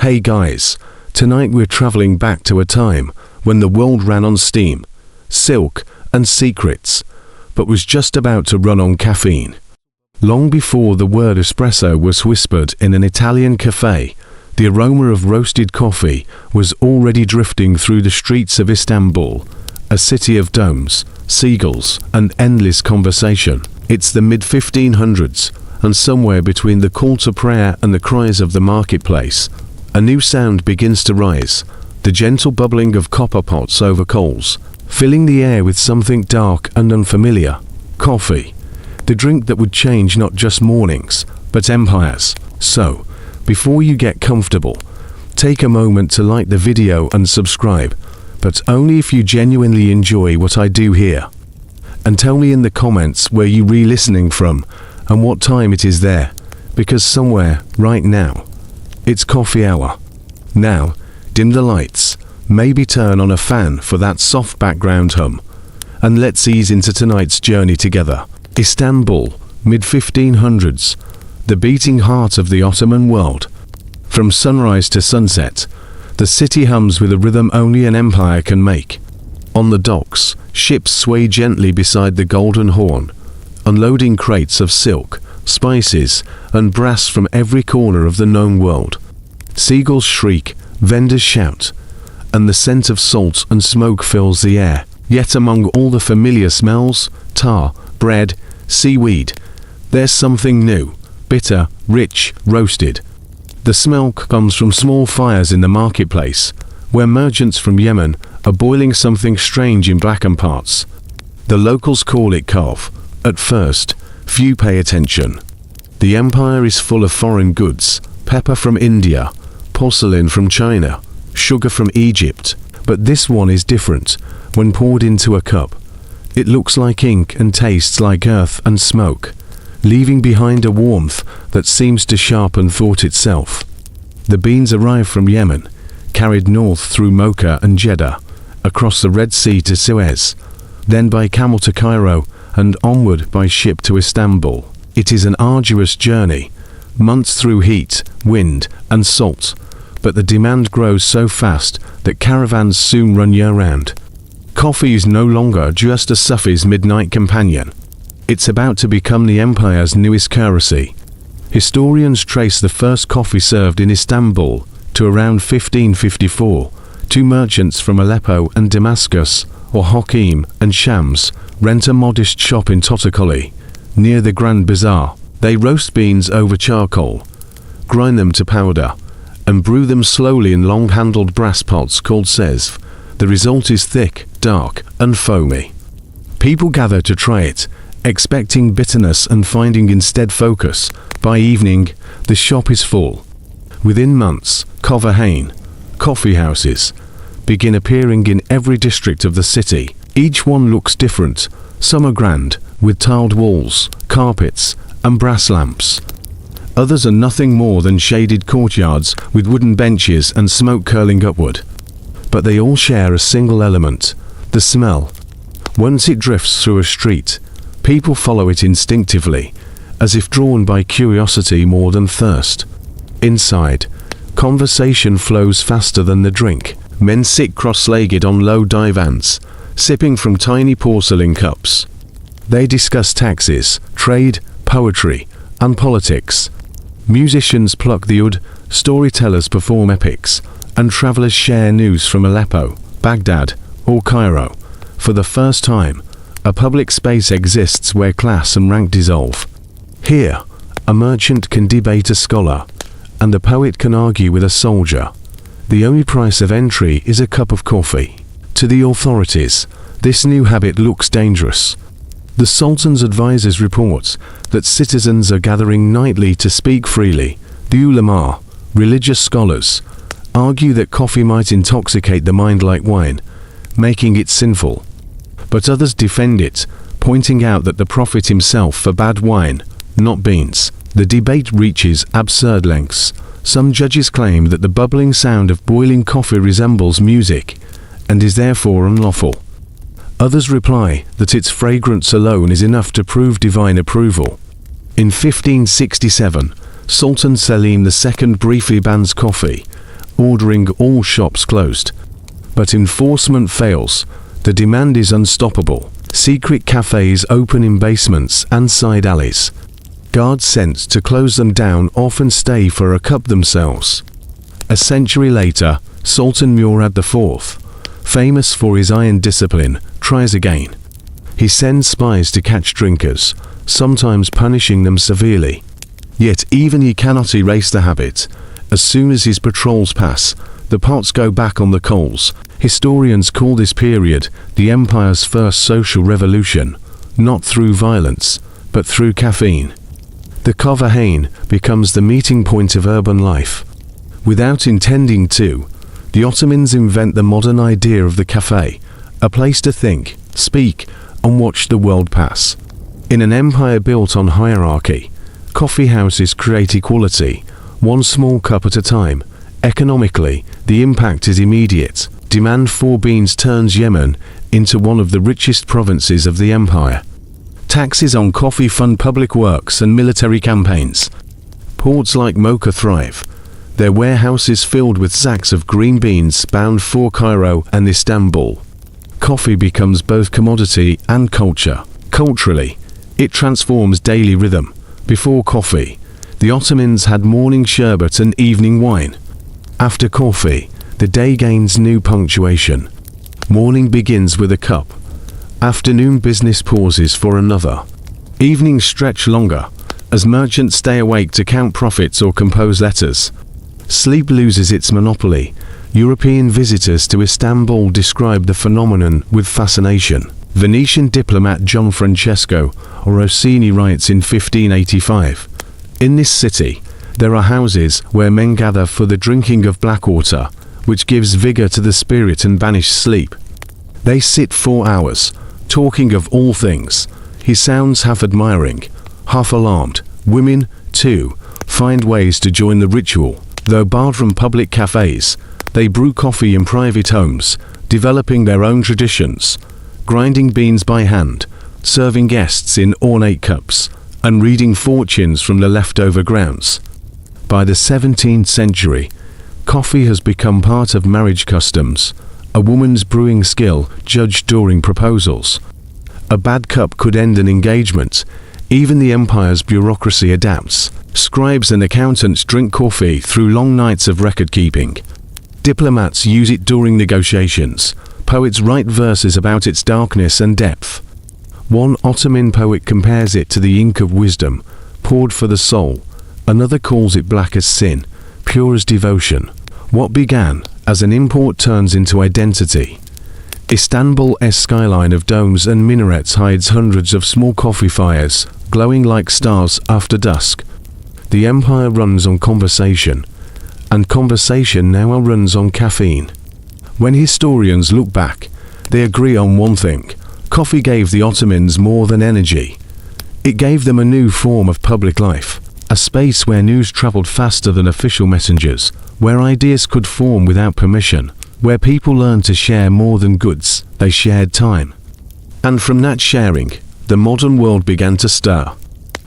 Hey guys, tonight we're traveling back to a time when the world ran on steam, silk, and secrets, but was just about to run on caffeine. Long before the word espresso was whispered in an Italian cafe, the aroma of roasted coffee was already drifting through the streets of Istanbul, a city of domes, seagulls, and endless conversation. It's the mid-1500s, and somewhere between the call to prayer and the cries of the marketplace, a new sound begins to rise, the gentle bubbling of copper pots over coals, filling the air with something dark and unfamiliar. Coffee, the drink that would change not just mornings, but empires. So, before you get comfortable, take a moment to like the video and subscribe, but only if you genuinely enjoy what I do here. And tell me in the comments where you re-listening from and what time it is there, because somewhere, right now, it's coffee hour. Now, dim the lights, maybe turn on a fan for that soft background hum, and let's ease into tonight's journey together. Istanbul, mid-1500s, the beating heart of the Ottoman world. From sunrise to sunset, the city hums with a rhythm only an empire can make. On the docks, ships sway gently beside the Golden Horn, unloading crates of silk, spices, and brass from every corner of the known world. Seagulls shriek, vendors shout, and the scent of salt and smoke fills the air. Yet among all the familiar smells, tar, bread, seaweed, there's something new, bitter, rich, roasted. The smell comes from small fires in the marketplace, where merchants from Yemen are boiling something strange in blackened parts. The locals call it kaf. At first, few pay attention. The empire is full of foreign goods, pepper from India, porcelain from China, sugar from Egypt, but this one is different. When poured into a cup, it looks like ink and tastes like earth and smoke, leaving behind a warmth that seems to sharpen thought itself. The beans arrive from Yemen, carried north through Mocha and Jeddah, across the Red Sea to Suez, then by camel to Cairo, and onward by ship to Istanbul. It is an arduous journey, months through heat, wind, and salt, but the demand grows so fast that caravans soon run year-round. Coffee is no longer just a Sufi's midnight companion. It's about to become the empire's newest currency. Historians trace the first coffee served in Istanbul to around 1554. Two merchants from Aleppo and Damascus, or Hakim and Shams, rent a modest shop in Totakoli, near the Grand Bazaar. They roast beans over charcoal, grind them to powder, and brew them slowly in long-handled brass pots called sezv. The result is thick, dark, and foamy. People gather to try it, expecting bitterness and finding instead focus. By evening, the shop is full. Within months, Coverhain, coffee houses, begin appearing in every district of the city. Each one looks different. Some are grand, with tiled walls, carpets, and brass lamps. Others are nothing more than shaded courtyards with wooden benches and smoke curling upward. But they all share a single element, the smell. Once it drifts through a street, people follow it instinctively, as if drawn by curiosity more than thirst. Inside, conversation flows faster than the drink. Men sit cross-legged on low divans, sipping from tiny porcelain cups. They discuss taxes, trade, poetry, and politics. Musicians pluck the oud, storytellers perform epics, and travelers share news from Aleppo, Baghdad, or Cairo. For the first time, a public space exists where class and rank dissolve. Here, a merchant can debate a scholar, and a poet can argue with a soldier. The only price of entry is a cup of coffee. To the authorities, this new habit looks dangerous. The Sultan's advisors report that citizens are gathering nightly to speak freely. The ulama, religious scholars, argue that coffee might intoxicate the mind like wine, making it sinful. But others defend it, pointing out that the Prophet himself forbade wine, not beans. The debate reaches absurd lengths. Some judges claim that the bubbling sound of boiling coffee resembles music, and is therefore unlawful. Others reply that its fragrance alone is enough to prove divine approval. In 1567, Sultan Selim II briefly bans coffee, ordering all shops closed. But enforcement fails. The demand is unstoppable. Secret cafes open in basements and side alleys. Guards sent to close them down often stay for a cup themselves. A century later, Sultan Murad IV, famous for his iron discipline, tries again. He sends spies to catch drinkers, sometimes punishing them severely. Yet even he cannot erase the habit. As soon as his patrols pass, the pots go back on the coals. Historians call this period the empire's first social revolution, not through violence, but through caffeine. The Kavahain becomes the meeting point of urban life. Without intending to, the Ottomans invent the modern idea of the cafe, a place to think, speak, and watch the world pass. In an empire built on hierarchy, coffee houses create equality, one small cup at a time. Economically, the impact is immediate. Demand for beans turns Yemen into one of the richest provinces of the empire. Taxes on coffee fund public works and military campaigns. Ports like Mocha thrive. Their warehouses filled with sacks of green beans bound for Cairo and Istanbul. Coffee becomes both commodity and culture. Culturally, it transforms daily rhythm. Before coffee, the Ottomans had morning sherbet and evening wine. After coffee, the day gains new punctuation. Morning begins with a cup. Afternoon business pauses for another. Evenings stretch longer, as merchants stay awake to count profits or compose letters. Sleep loses its monopoly. European visitors to Istanbul describe the phenomenon with fascination. Venetian diplomat John Francesco Rossini writes in 1585, "In this city, there are houses where men gather for the drinking of black water, which gives vigor to the spirit and banishes sleep. They sit 4 hours, talking of all things. He sounds half admiring, half alarmed. Women, too, find ways to join the ritual. Though barred from public cafes, they brew coffee in private homes, developing their own traditions, grinding beans by hand, serving guests in ornate cups, and reading fortunes from the leftover grounds." By the 17th century, coffee has become part of marriage customs, a woman's brewing skill judged during proposals. A bad cup could end an engagement. Even the empire's bureaucracy adapts. Scribes and accountants drink coffee through long nights of record-keeping. Diplomats use it during negotiations. Poets write verses about its darkness and depth. One Ottoman poet compares it to the ink of wisdom, poured for the soul. Another calls it black as sin, pure as devotion. What began as an import turns into identity. Istanbul's skyline of domes and minarets hides hundreds of small coffee fires, glowing like stars after dusk. The empire runs on conversation, and conversation now runs on caffeine. When historians look back, they agree on one thing: coffee gave the Ottomans more than energy. It gave them a new form of public life, a space where news traveled faster than official messengers, where ideas could form without permission, where people learned to share more than goods, they shared time. And from that sharing, the modern world began to stir.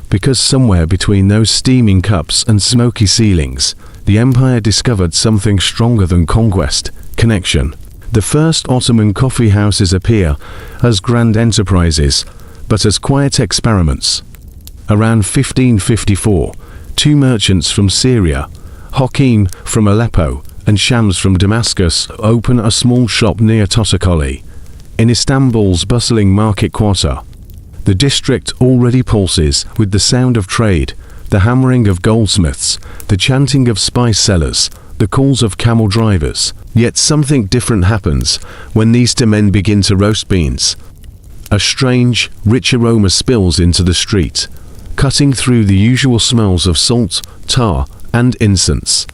Because somewhere between those steaming cups and smoky ceilings, the empire discovered something stronger than conquest: connection. The first Ottoman coffee houses appear as grand enterprises, but as quiet experiments. Around 1554, 2 merchants from Syria, Hakim from Aleppo and Shams from Damascus, open a small shop near Totakoli, in Istanbul's bustling market quarter. The district already pulses with the sound of trade, the hammering of goldsmiths, the chanting of spice sellers, the calls of camel drivers. Yet something different happens when these 2 men begin to roast beans. A strange, rich aroma spills into the street, cutting through the usual smells of salt, tar, and incense.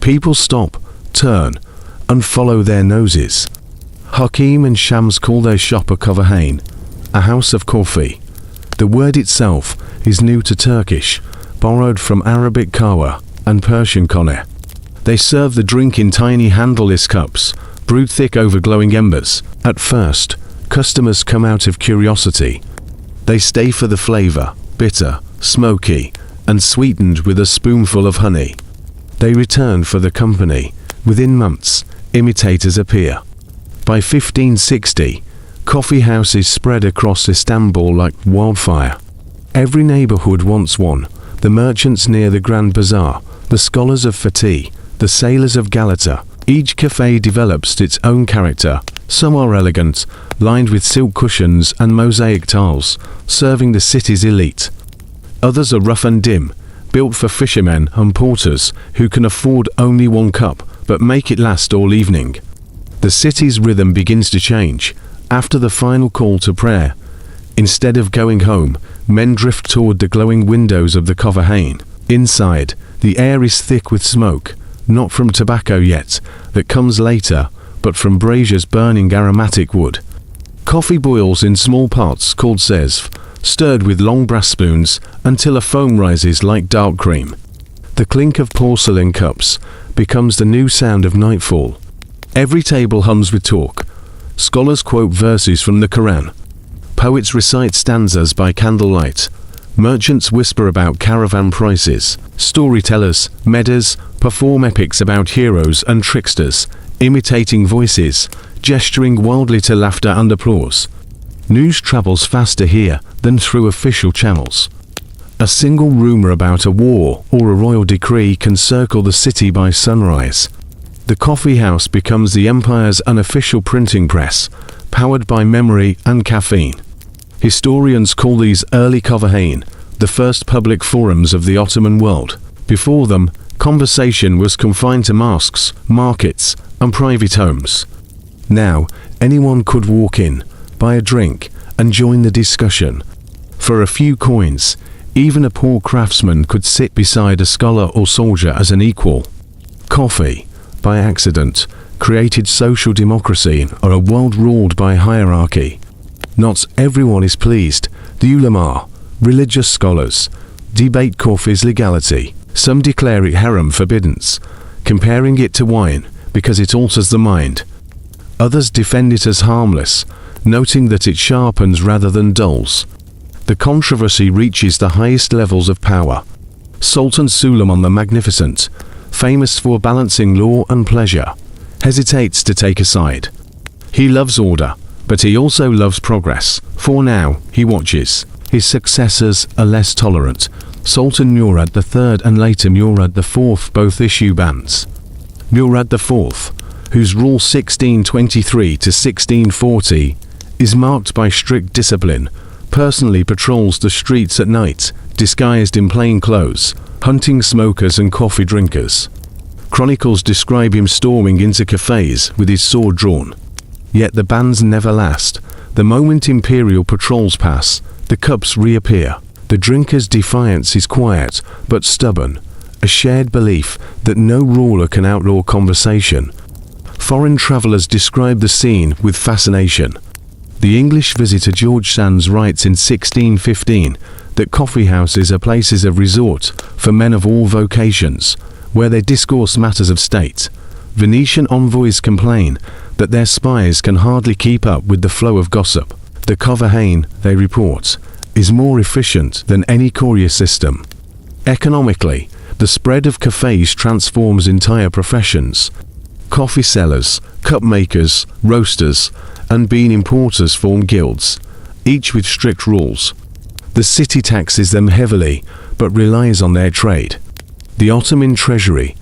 People stop, turn, and follow their noses. Hakim and Shams call their shop a Kavahain, a house of coffee. The word itself is new to Turkish, borrowed from Arabic kawa and Persian kone. They serve the drink in tiny handleless cups, brewed thick over glowing embers. At first, customers come out of curiosity. They stay for the flavor, bitter, smoky, and sweetened with a spoonful of honey. They return for the company, Within months, imitators appear. By 1560, coffee houses spread across Istanbul like wildfire. Every neighborhood wants one. The merchants near the Grand Bazaar, the scholars of Fatih, the sailors of Galata. Each cafe develops its own character. Some are elegant, lined with silk cushions and mosaic tiles, serving the city's elite. Others are rough and dim, built for fishermen and porters who can afford only one cup, but make it last all evening. The city's rhythm begins to change. After the final call to prayer, instead of going home, men drift toward the glowing windows of the Kavahain. Inside, the air is thick with smoke, not from tobacco yet, that comes later, but from braziers burning aromatic wood. Coffee boils in small pots called sezv, stirred with long brass spoons until a foam rises like dark cream. The clink of porcelain cups becomes the new sound of nightfall. Every table hums with talk. Scholars quote verses from the Quran. Poets recite stanzas by candlelight. Merchants whisper about caravan prices. Storytellers, medders, perform epics about heroes and tricksters, imitating voices, gesturing wildly to laughter and applause. News travels faster here than through official channels. A single rumor about a war or a royal decree can circle the city by sunrise. The coffee house becomes the empire's unofficial printing press, powered by memory and caffeine. Historians call these early Kavahain, the first public forums of the Ottoman world. Before them, conversation was confined to mosques, markets, and private homes. Now, anyone could walk in, buy a drink, and join the discussion. For a few coins, even a poor craftsman could sit beside a scholar or soldier as an equal. Coffee, by accident, created social democracy or a world ruled by hierarchy. Not everyone is pleased. The ulama, religious scholars, debate coffee's legality. Some declare it haram forbiddance, comparing it to wine because it alters the mind. Others defend it as harmless, noting that it sharpens rather than dulls. The controversy reaches the highest levels of power. Sultan Suleiman the Magnificent, famous for balancing law and pleasure, hesitates to take a side. He loves order, but he also loves progress. For now, he watches. His successors are less tolerant. Sultan Murad III and later Murad IV both issue bans. Murad IV, whose rule 1623 to 1640 is marked by strict discipline, personally patrols the streets at night, disguised in plain clothes, hunting smokers and coffee drinkers. Chronicles describe him storming into cafes with his sword drawn. Yet the bans never last. The moment imperial patrols pass, the cups reappear. The drinker's defiance is quiet but stubborn, a shared belief that no ruler can outlaw conversation. Foreign travelers describe the scene with fascination. The English visitor George Sand writes in 1615 that coffee houses are places of resort for men of all vocations, where they discourse matters of state. Venetian envoys complain that their spies can hardly keep up with the flow of gossip. The Kavahain, they report, is more efficient than any courier system. Economically, the spread of cafes transforms entire professions. Coffee sellers, cup makers, roasters, and bean importers form guilds, each with strict rules. The city taxes them heavily, but relies on their trade. The Ottoman treasury,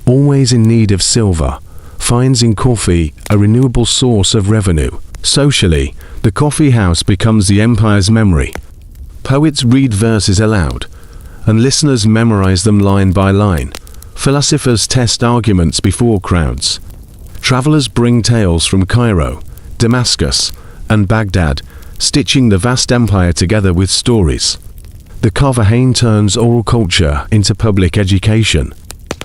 always in need of silver, finds in coffee a renewable source of revenue. Socially, the coffee house becomes the empire's memory. Poets read verses aloud, and listeners memorize them line by line. Philosophers test arguments before crowds. Travelers bring tales from Cairo, Damascus, and Baghdad, stitching the vast empire together with stories. The Kavahain turns oral culture into public education.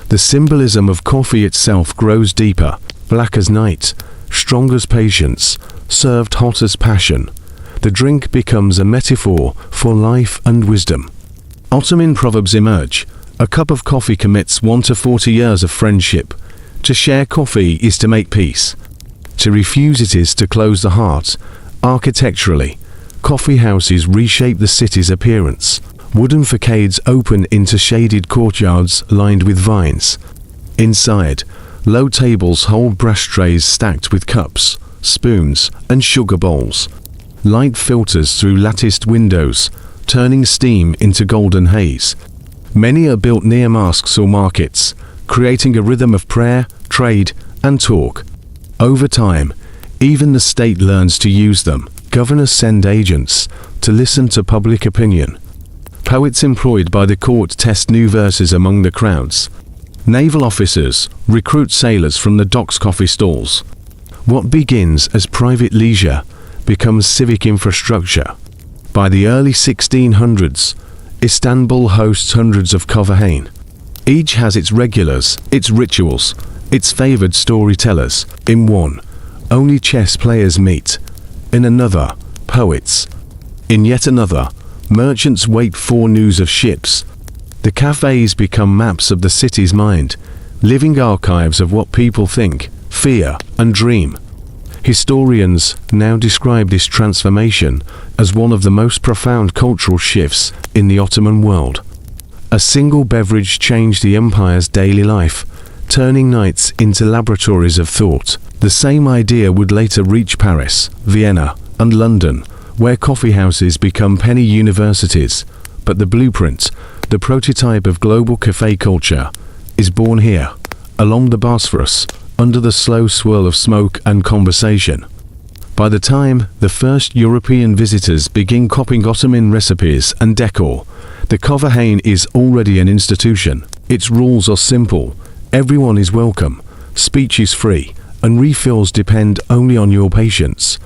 The symbolism of coffee itself grows deeper, black as night, strong as patience, served hot as passion. The drink becomes a metaphor for life and wisdom. Ottoman proverbs emerge. A cup of coffee commits 1 to 40 years of friendship. To share coffee is to make peace. To refuse it is to close the heart. Architecturally, coffee houses reshape the city's appearance. Wooden facades open into shaded courtyards lined with vines. Inside, Low tables hold brass trays stacked with cups, spoons, and sugar bowls. Light filters through latticed windows, turning steam into golden haze. Many are built near mosques or markets, creating a rhythm of prayer, trade, and talk. Over time, even the state learns to use them. Governors send agents to listen to public opinion. Poets employed by the court test new verses among the crowds. Naval officers recruit sailors from the docks' coffee stalls. What begins as private leisure becomes civic infrastructure. By the early 1600s, Istanbul hosts hundreds of kahvehanes. Each has its regulars, its rituals, its favored storytellers. In one, only chess players meet. In another, poets. In yet another, merchants wait for news of ships. The cafes become maps of the city's mind, living archives of what people think, fear, and dream. Historians now describe this transformation as one of the most profound cultural shifts in the Ottoman world. A single beverage changed the empire's daily life, turning nights into laboratories of thought. The same idea would later reach Paris, Vienna, and London, where coffee houses become penny universities. But the blueprint, the prototype of global cafe culture, is born here, along the Bosphorus, under the slow swirl of smoke and conversation. By the time the first European visitors begin copying Ottoman recipes and decor, the kahvehane is already an institution. Its rules are simple. Everyone is welcome, speech is free, and refills depend only on your patience.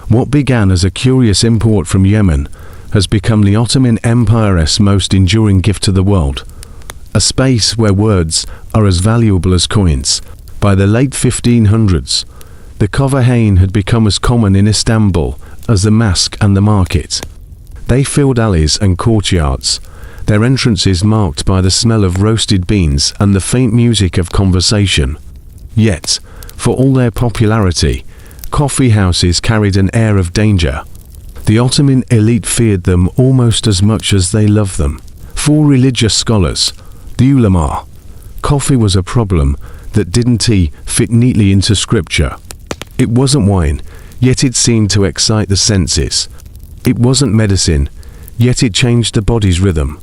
What began as a curious import from Yemen has become the Ottoman Empire's most enduring gift to the world. A space where words are as valuable as coins. By the late 1500s, the kahvehane had become as common in Istanbul as the mosque and the market. They filled alleys and courtyards, their entrances marked by the smell of roasted beans and the faint music of conversation. Yet, for all their popularity, coffee houses carried an air of danger. The Ottoman elite feared them almost as much as they loved them. For religious scholars, the ulama, coffee was a problem that didn't fit neatly into scripture. It wasn't wine, yet it seemed to excite the senses. It wasn't medicine, yet it changed the body's rhythm.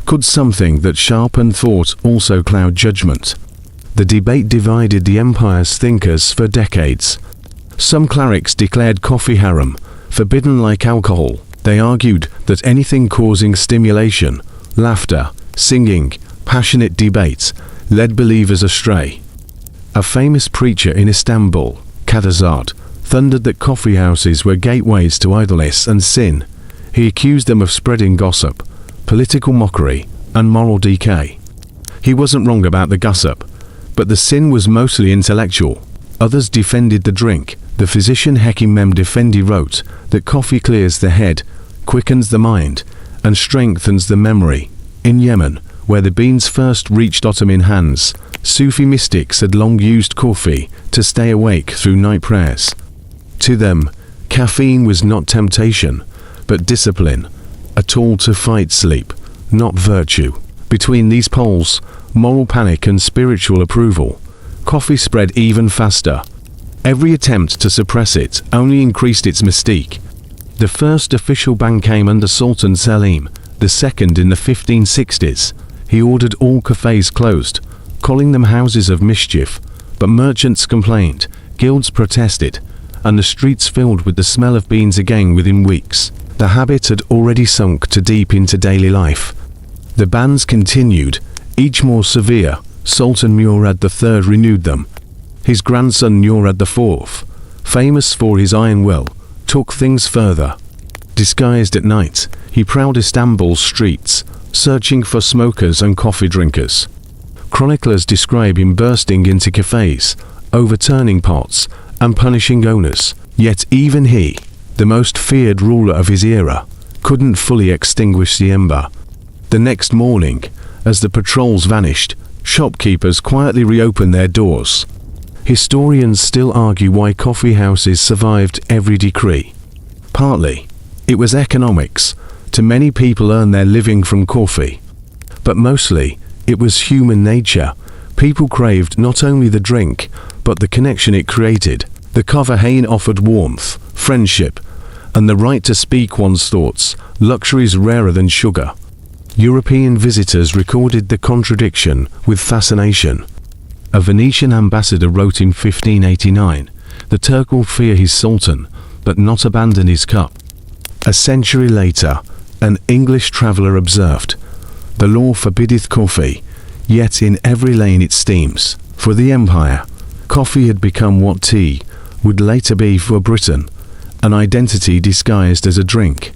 Could something that sharpened thought also cloud judgment? The debate divided the empire's thinkers for decades. Some clerics declared coffee haram, forbidden like alcohol. They argued that anything causing stimulation, laughter, singing, passionate debate, led believers astray. A famous preacher in Istanbul, Kadazad, thundered that coffee houses were gateways to idleness and sin. He accused them of spreading gossip, political mockery, and moral decay. He wasn't wrong about the gossip, but the sin was mostly intellectual. Others defended the drink. The physician Hekim Mehmed Effendi wrote that coffee clears the head, quickens the mind, and strengthens the memory. In Yemen, where the beans first reached Ottoman hands, Sufi mystics had long used coffee to stay awake through night prayers. To them, caffeine was not temptation, but discipline, a tool to fight sleep, not virtue. Between these poles, moral panic and spiritual approval, coffee spread even faster. Every attempt to suppress it only increased its mystique. The first official ban came under Sultan Selim, the second in the 1560s. He ordered all cafes closed, calling them houses of mischief, but merchants complained, guilds protested, and the streets filled with the smell of beans again within weeks. The habit had already sunk too deep into daily life. The bans continued, each more severe. Sultan Murad III renewed them. His grandson Murad IV, famous for his iron will, took things further. Disguised at night, he prowled Istanbul's streets, searching for smokers and coffee drinkers. Chroniclers describe him bursting into cafes, overturning pots, and punishing owners. Yet even he, the most feared ruler of his era, couldn't fully extinguish the ember. The next morning, as the patrols vanished, shopkeepers quietly reopened their doors. Historians still argue why coffee houses survived every decree. Partly, it was economics. Too many people earn their living from coffee. But mostly, it was human nature. People craved not only the drink, but the connection it created. The Coffee offered warmth, friendship, and the right to speak one's thoughts, luxuries rarer than sugar. European visitors recorded the contradiction with fascination. A Venetian ambassador wrote in 1589, "The Turk will fear his sultan, but not abandon his cup." A century later, an English traveller observed, "The law forbiddeth coffee, yet in every lane it steams." For the empire, coffee had become what tea would later be for Britain, an identity disguised as a drink.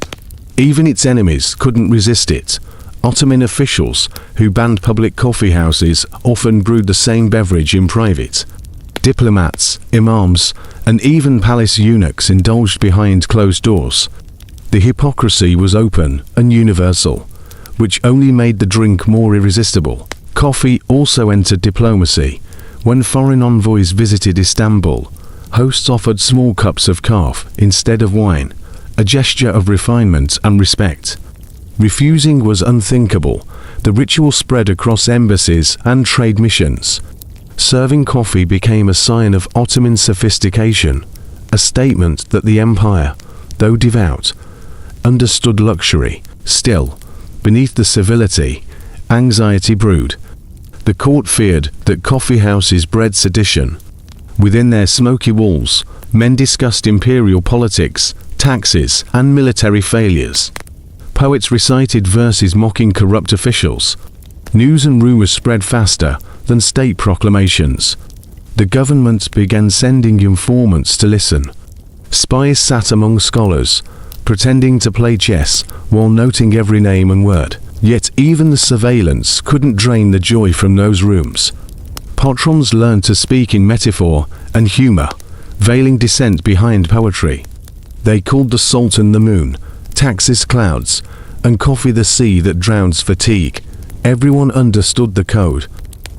Even its enemies couldn't resist it. Ottoman officials, who banned public coffee houses, often brewed the same beverage in private. Diplomats, imams, and even palace eunuchs indulged behind closed doors. The hypocrisy was open and universal, which only made the drink more irresistible. Coffee also entered diplomacy. When foreign envoys visited Istanbul, hosts offered small cups of kaf instead of wine, a gesture of refinement and respect. Refusing was unthinkable. The ritual spread across embassies and trade missions. Serving coffee became a sign of Ottoman sophistication, a statement that the empire, though devout, understood luxury. Still, beneath the civility, anxiety brewed. The court feared that coffee houses bred sedition. Within their smoky walls, men discussed imperial politics, taxes, and military failures. Poets recited verses mocking corrupt officials. News and rumors spread faster than state proclamations. The government began sending informants to listen. Spies sat among scholars, pretending to play chess while noting every name and word. Yet even the surveillance couldn't drain the joy from those rooms. Patrons learned to speak in metaphor and humor, veiling dissent behind poetry. They called the Sultan the moon, taxes clouds, and coffee the sea that drowns fatigue. Everyone understood the code.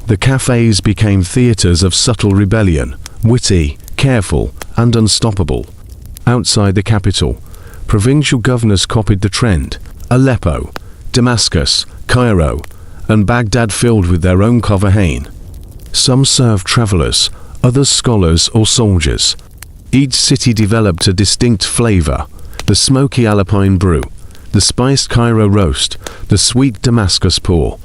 The cafes became theaters of subtle rebellion, witty, careful, and unstoppable. Outside the capital, provincial governors copied the trend. Aleppo, Damascus, Cairo, and Baghdad filled with their own coffee. Some served travelers, others scholars or soldiers. Each city developed a distinct flavor: the smoky Alpine brew, the spiced Cairo roast, the sweet Damascus pour.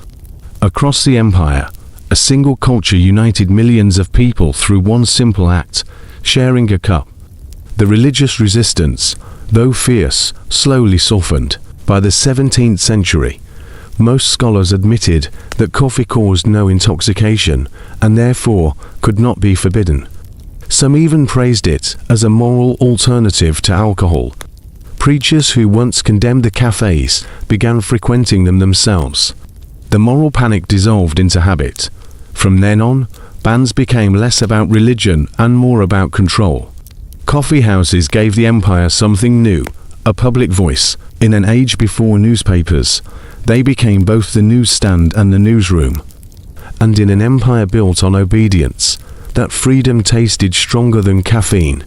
Across the empire, a single culture united millions of people through one simple act: sharing a cup. The religious resistance, though fierce, slowly softened. By the 17th century, most scholars admitted that coffee caused no intoxication and therefore could not be forbidden. Some even praised it as a moral alternative to alcohol. Preachers who once condemned the cafes began frequenting them themselves. The moral panic dissolved into habit. From then on, bans became less about religion and more about control. Coffee houses gave the empire something new, a public voice. In an age before newspapers, they became both the newsstand and the newsroom. And in an empire built on obedience, that freedom tasted stronger than caffeine.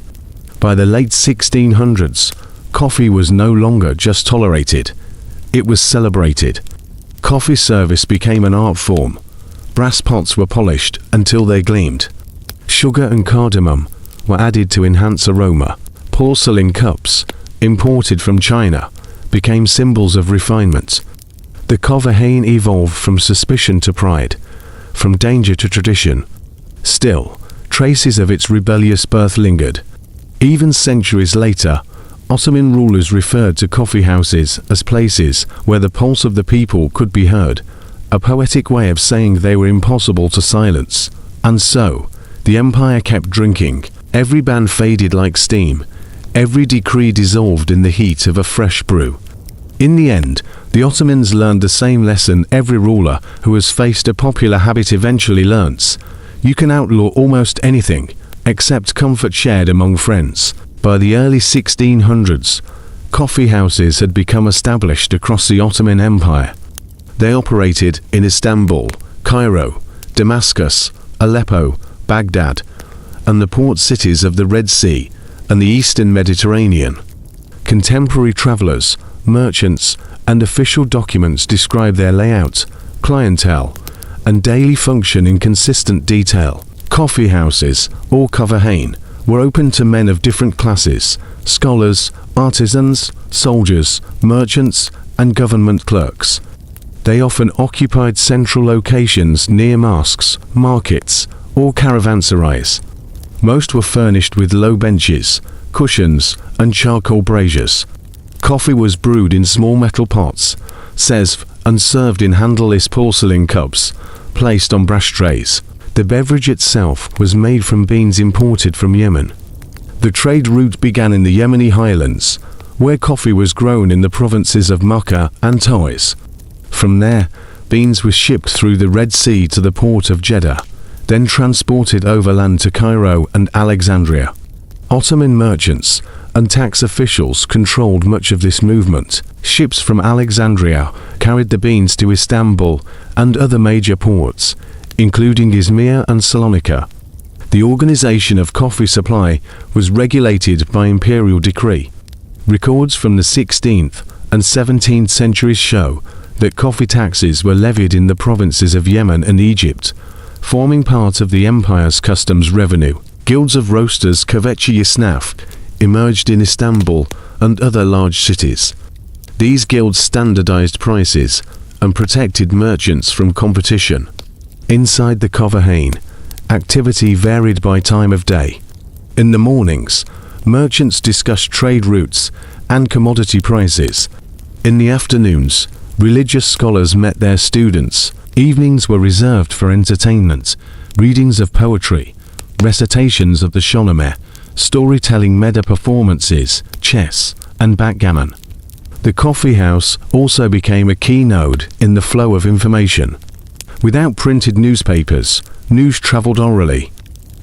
By the late 1600s, coffee was no longer just tolerated, it was celebrated. Coffee service became an art form. Brass pots were polished until they gleamed. Sugar and cardamom were added to enhance aroma. Porcelain cups, imported from China, became symbols of refinement. The Coffee evolved from suspicion to pride, from danger to tradition. Still, traces of its rebellious birth lingered. Even centuries later, Ottoman rulers referred to coffee houses as places where the pulse of the people could be heard, a poetic way of saying they were impossible to silence. And so, the empire kept drinking. Every ban faded like steam. Every decree dissolved in the heat of a fresh brew. In the end, the Ottomans learned the same lesson every ruler who has faced a popular habit eventually learns: you can outlaw almost anything, except comfort shared among friends. By the early 1600s, coffee houses had become established across the Ottoman Empire. They operated in Istanbul, Cairo, Damascus, Aleppo, Baghdad, and the port cities of the Red Sea and the Eastern Mediterranean. Contemporary travelers, merchants, and official documents describe their layout, clientele, and daily function in consistent detail. Coffee houses, or Coverhain, were open to men of different classes: scholars, artisans, soldiers, merchants, and government clerks. They often occupied central locations near mosques, markets, or caravanserais. Most were furnished with low benches, cushions, and charcoal braziers. Coffee was brewed in small metal pots, sezv, and served in handleless porcelain cups, placed on brass trays. The beverage itself was made from beans imported from Yemen. The trade route began in the Yemeni highlands, where coffee was grown in the provinces of Makkah and Taiz. From there, beans were shipped through the Red Sea to the port of Jeddah, then transported overland to Cairo and Alexandria. Ottoman merchants and tax officials controlled much of this movement. Ships from Alexandria carried the beans to Istanbul and other major ports, including Izmir and Salonika. The organization of coffee supply was regulated by imperial decree. Records from the 16th and 17th centuries show that coffee taxes were levied in the provinces of Yemen and Egypt, forming part of the empire's customs revenue. Guilds of roasters Kahveci Yesnaf emerged in Istanbul and other large cities. These guilds standardized prices and protected merchants from competition. Inside the Coverhain, activity varied by time of day. In the mornings, merchants discussed trade routes and commodity prices. In the afternoons, religious scholars met their students. Evenings were reserved for entertainment, readings of poetry, recitations of the Shahnameh, storytelling, meda performances, chess, and backgammon. The coffee house also became a key node in the flow of information. Without printed newspapers, news traveled orally.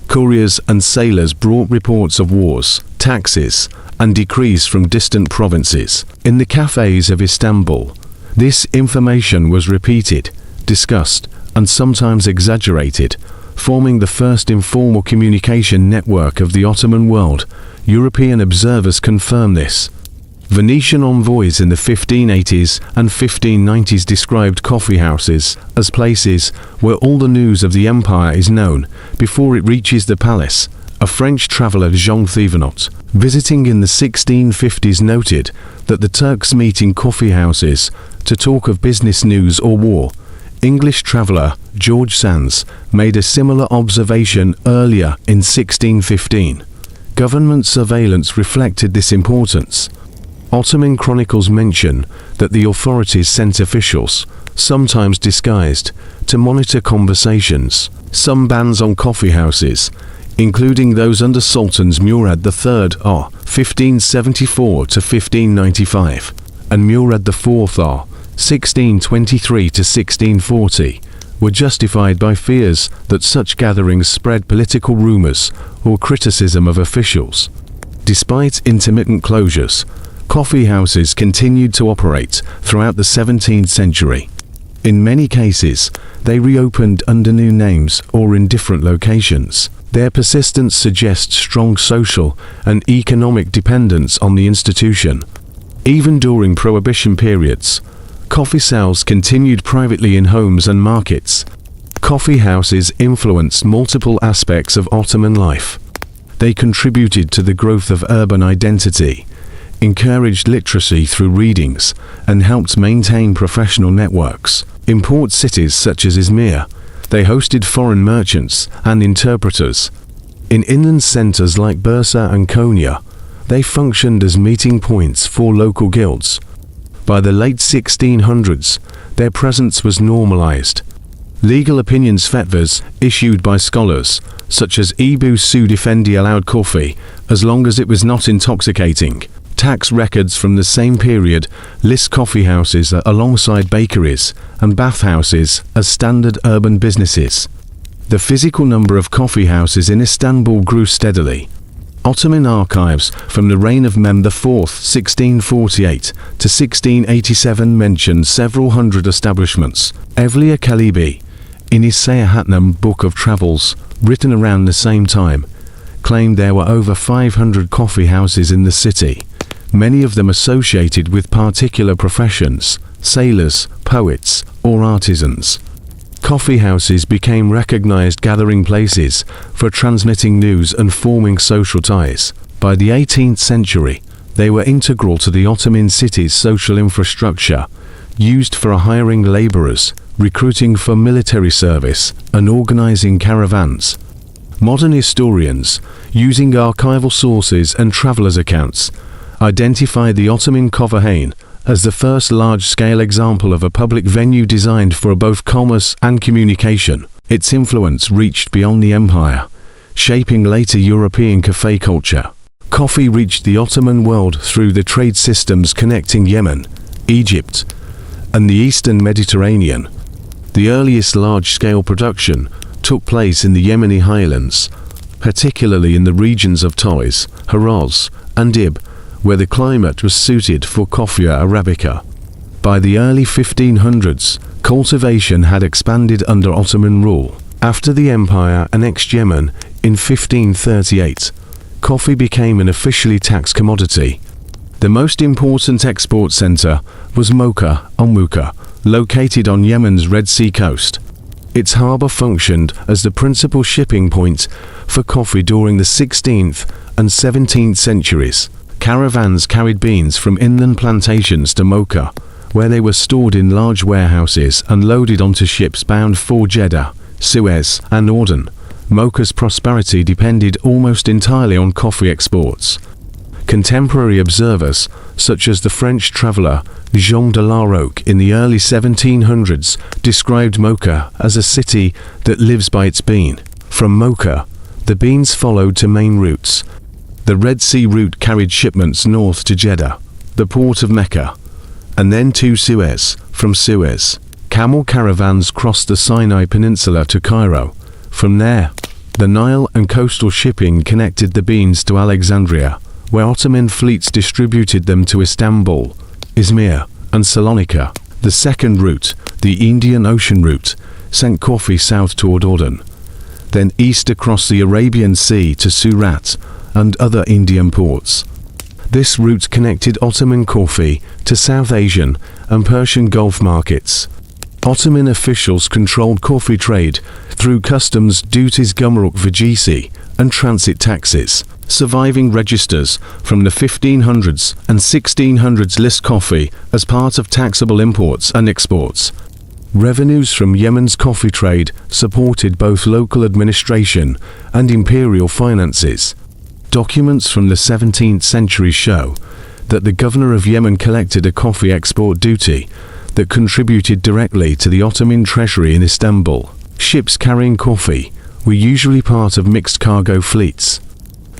Couriers and sailors brought reports of wars, taxes, and decrees from distant provinces. In the cafes of Istanbul, this information was repeated, discussed, and sometimes exaggerated, forming the first informal communication network of the Ottoman world. European observers confirm this. Venetian envoys in the 1580s and 1590s described coffee houses as places where all the news of the empire is known before it reaches the palace. A French traveller, Jean Thivenot, visiting in the 1650s, noted that the Turks meet in coffee houses to talk of business news or war. English traveller George Sands made a similar observation earlier in 1615. Government surveillance reflected this importance. Ottoman chronicles mention that the authorities sent officials, sometimes disguised, to monitor conversations. Some bans on coffee houses, including those under Sultans Murad III R. 1574 to 1595, and Murad IV R. 1623 to 1640, were justified by fears that such gatherings spread political rumors or criticism of officials. Despite intermittent closures, coffee houses continued to operate throughout the 17th century. In many cases, they reopened under new names or in different locations. Their persistence suggests strong social and economic dependence on the institution. Even during Prohibition periods, coffee sales continued privately in homes and markets. Coffee houses influenced multiple aspects of Ottoman life. They contributed to the growth of urban identity, encouraged literacy through readings, and helped maintain professional networks. In port cities such as Izmir, they hosted foreign merchants and interpreters. In inland centers like Bursa and Konya, they functioned as meeting points for local guilds. By the late 1600s, their presence was normalized. Legal opinions fetvas issued by scholars, such as Ebu Suud Effendi, allowed coffee as long as it was not intoxicating. Tax records from the same period list coffee houses alongside bakeries and bathhouses as standard urban businesses. The physical number of coffee houses in Istanbul grew steadily. Ottoman archives from the reign of Mehmed IV, 1648 to 1687, mention several hundred establishments. Evliya Çelebi, in his Seyahatname Book of Travels, written around the same time, claimed there were over 500 coffee houses in the city, many of them associated with particular professions, sailors, poets, or artisans. Coffee houses became recognized gathering places for transmitting news and forming social ties. By the 18th century, they were integral to the Ottoman city's social infrastructure, used for hiring laborers, recruiting for military service, and organizing caravans. Modern historians, using archival sources and travelers' accounts, identify the Ottoman Kahvehane as the first large-scale example of a public venue designed for both commerce and communication. Its influence reached beyond the empire, shaping later European cafe culture. Coffee reached the Ottoman world through the trade systems connecting Yemen, Egypt, and the Eastern Mediterranean. The earliest large-scale production took place in the Yemeni highlands, particularly in the regions of Taiz, Haraz, and Ib, where the climate was suited for Coffea arabica. By the early 1500s, cultivation had expanded under Ottoman rule. After the empire annexed Yemen in 1538, coffee became an officially taxed commodity. The most important export center was Mocha, Al-Muka, located on Yemen's Red Sea coast. Its harbor functioned as the principal shipping point for coffee during the 16th and 17th centuries. Caravans carried beans from inland plantations to Mocha, where they were stored in large warehouses and loaded onto ships bound for Jeddah, Suez, and Aden. Mocha's prosperity depended almost entirely on coffee exports. Contemporary observers, such as the French traveller Jean de la Roque in the early 1700s, described Mocha as a city that lives by its bean. From Mocha, the beans followed to main routes. The Red Sea route carried shipments north to Jeddah, the port of Mecca, and then to Suez. From Suez, camel caravans crossed the Sinai Peninsula to Cairo. From there, the Nile and coastal shipping connected the beans to Alexandria, where Ottoman fleets distributed them to Istanbul, Izmir, and Salonika. The second route, the Indian Ocean route, sent coffee south toward Aden, then east across the Arabian Sea to Surat and other Indian ports. This route connected Ottoman coffee to South Asian and Persian Gulf markets. Ottoman officials controlled coffee trade through customs duties, gumruk vergisi, and transit taxes. Surviving registers from the 1500s and 1600s list coffee as part of taxable imports and exports. Revenues from Yemen's coffee trade supported both local administration and imperial finances. Documents from the 17th century show that the governor of Yemen collected a coffee export duty that contributed directly to the Ottoman treasury in Istanbul. Ships carrying coffee were usually part of mixed cargo fleets.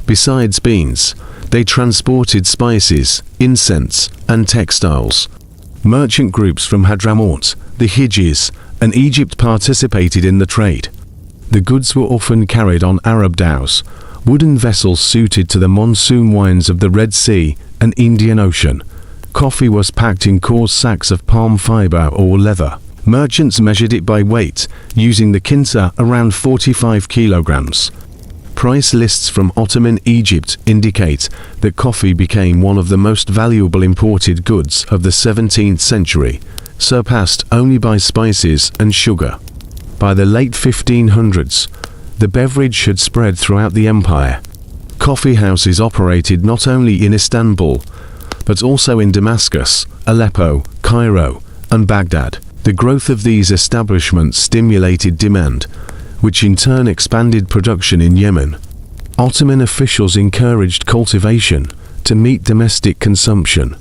Besides beans, they transported spices, incense, and textiles. Merchant groups from Hadramaut, the Hijaz, and Egypt participated in the trade. The goods were often carried on Arab dhows, wooden vessels suited to the monsoon winds of the Red Sea and Indian Ocean. Coffee was packed in coarse sacks of palm fiber or leather. Merchants measured it by weight, using the kinta around 45 kilograms. Price lists from Ottoman Egypt indicate that coffee became one of the most valuable imported goods of the 17th century, surpassed only by spices and sugar. By the late 1500s, the beverage had spread throughout the empire. Coffee houses operated not only in Istanbul, but also in Damascus, Aleppo, Cairo, and Baghdad. The growth of these establishments stimulated demand, which in turn expanded production in Yemen. Ottoman officials encouraged cultivation to meet domestic consumption.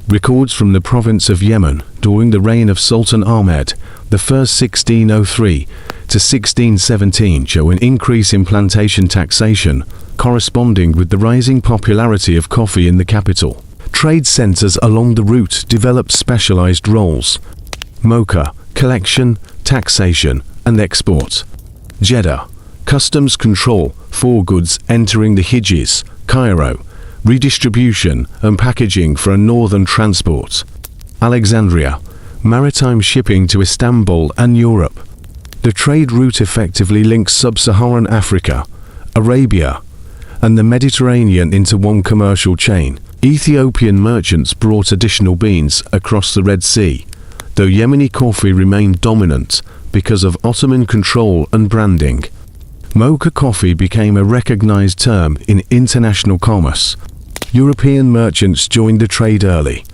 Records from the province of Yemen during the reign of Sultan Ahmed I 1603 to 1617 show an increase in plantation taxation, corresponding with the rising popularity of coffee in the capital. Trade centers along the route developed specialized roles: Mocha, collection, taxation, and export. Jeddah, customs control for goods entering the Hijaz, Cairo, redistribution and packaging for a northern transport. Alexandria, maritime shipping to Istanbul and Europe. The trade route effectively links sub-Saharan Africa, Arabia, and the Mediterranean into one commercial chain. Ethiopian merchants brought additional beans across the Red Sea, though Yemeni coffee remained dominant because of Ottoman control and branding. Mocha coffee became a recognized term in international commerce. European merchants joined the trade early.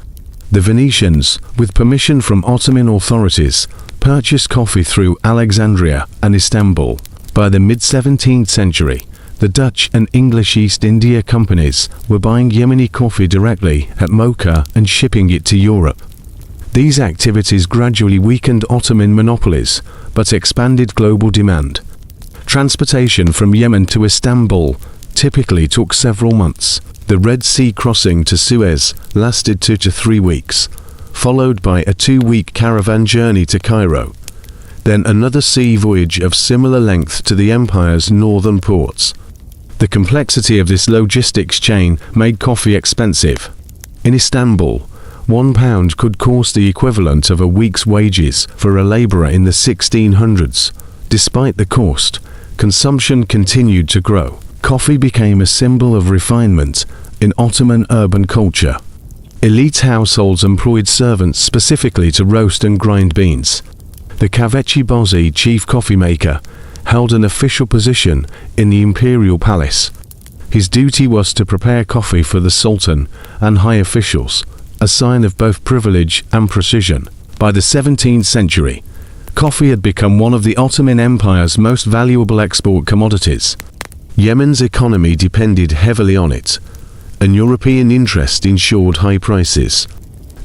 The Venetians, with permission from Ottoman authorities, purchased coffee through Alexandria and Istanbul. By the mid-17th century, the Dutch and English East India companies were buying Yemeni coffee directly at Mocha and shipping it to Europe. These activities gradually weakened Ottoman monopolies, but expanded global demand. Transportation from Yemen to Istanbul typically took several months. The Red Sea crossing to Suez lasted 2 to 3 weeks, followed by a 2-week caravan journey to Cairo. Then another sea voyage of similar length to the empire's northern ports. The complexity of this logistics chain made coffee expensive. In Istanbul, £1 could cost the equivalent of a week's wages for a laborer in the 1600s. Despite the cost, consumption continued to grow. Coffee became a symbol of refinement in Ottoman urban culture. Elite households employed servants specifically to roast and grind beans. The Kahveci Bozi, chief coffee maker, held an official position in the imperial palace. His duty was to prepare coffee for the sultan and high officials, a sign of both privilege and precision. By the 17th century, coffee had become one of the Ottoman Empire's most valuable export commodities. Yemen's economy depended heavily on it, and European interest ensured high prices.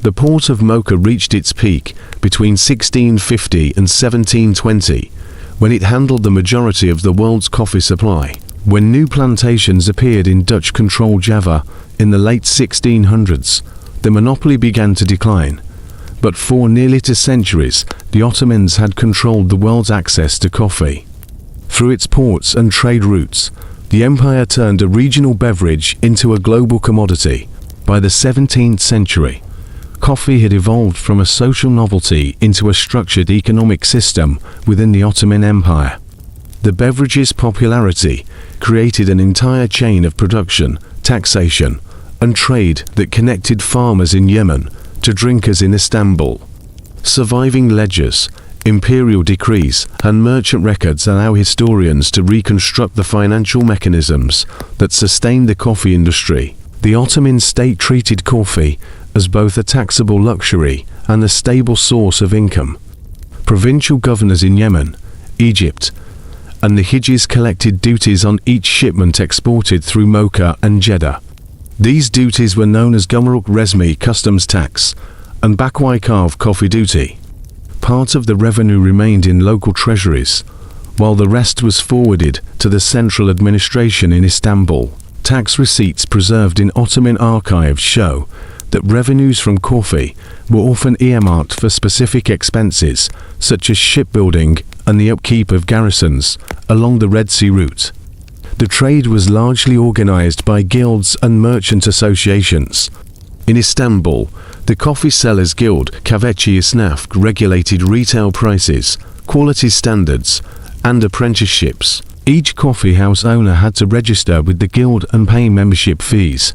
The port of Mocha reached its peak between 1650 and 1720, when it handled the majority of the world's coffee supply. When new plantations appeared in Dutch-controlled Java in the late 1600s, the monopoly began to decline. But for nearly 2 centuries, the Ottomans had controlled the world's access to coffee. Through its ports and trade routes, the empire turned a regional beverage into a global commodity. By the 17th century, coffee had evolved from a social novelty into a structured economic system within the Ottoman Empire. The beverage's popularity created an entire chain of production, taxation, and trade that connected farmers in Yemen to drinkers in Istanbul. Surviving ledgers, imperial decrees, and merchant records allow historians to reconstruct the financial mechanisms that sustained the coffee industry. The Ottoman state treated coffee as both a taxable luxury and a stable source of income. Provincial governors in Yemen, Egypt, and the Hijaz collected duties on each shipment exported through Mocha and Jeddah. These duties were known as Gumruk Resmi customs tax and Bakwaykov coffee duty. Part of the revenue remained in local treasuries, while the rest was forwarded to the central administration in Istanbul. Tax receipts preserved in Ottoman archives show that revenues from coffee were often earmarked for specific expenses, such as shipbuilding and the upkeep of garrisons along the Red Sea route. The trade was largely organized by guilds and merchant associations. In Istanbul, the Coffee Sellers Guild, Kahveci Esnaf, regulated retail prices, quality standards, and apprenticeships. Each coffee house owner had to register with the guild and pay membership fees.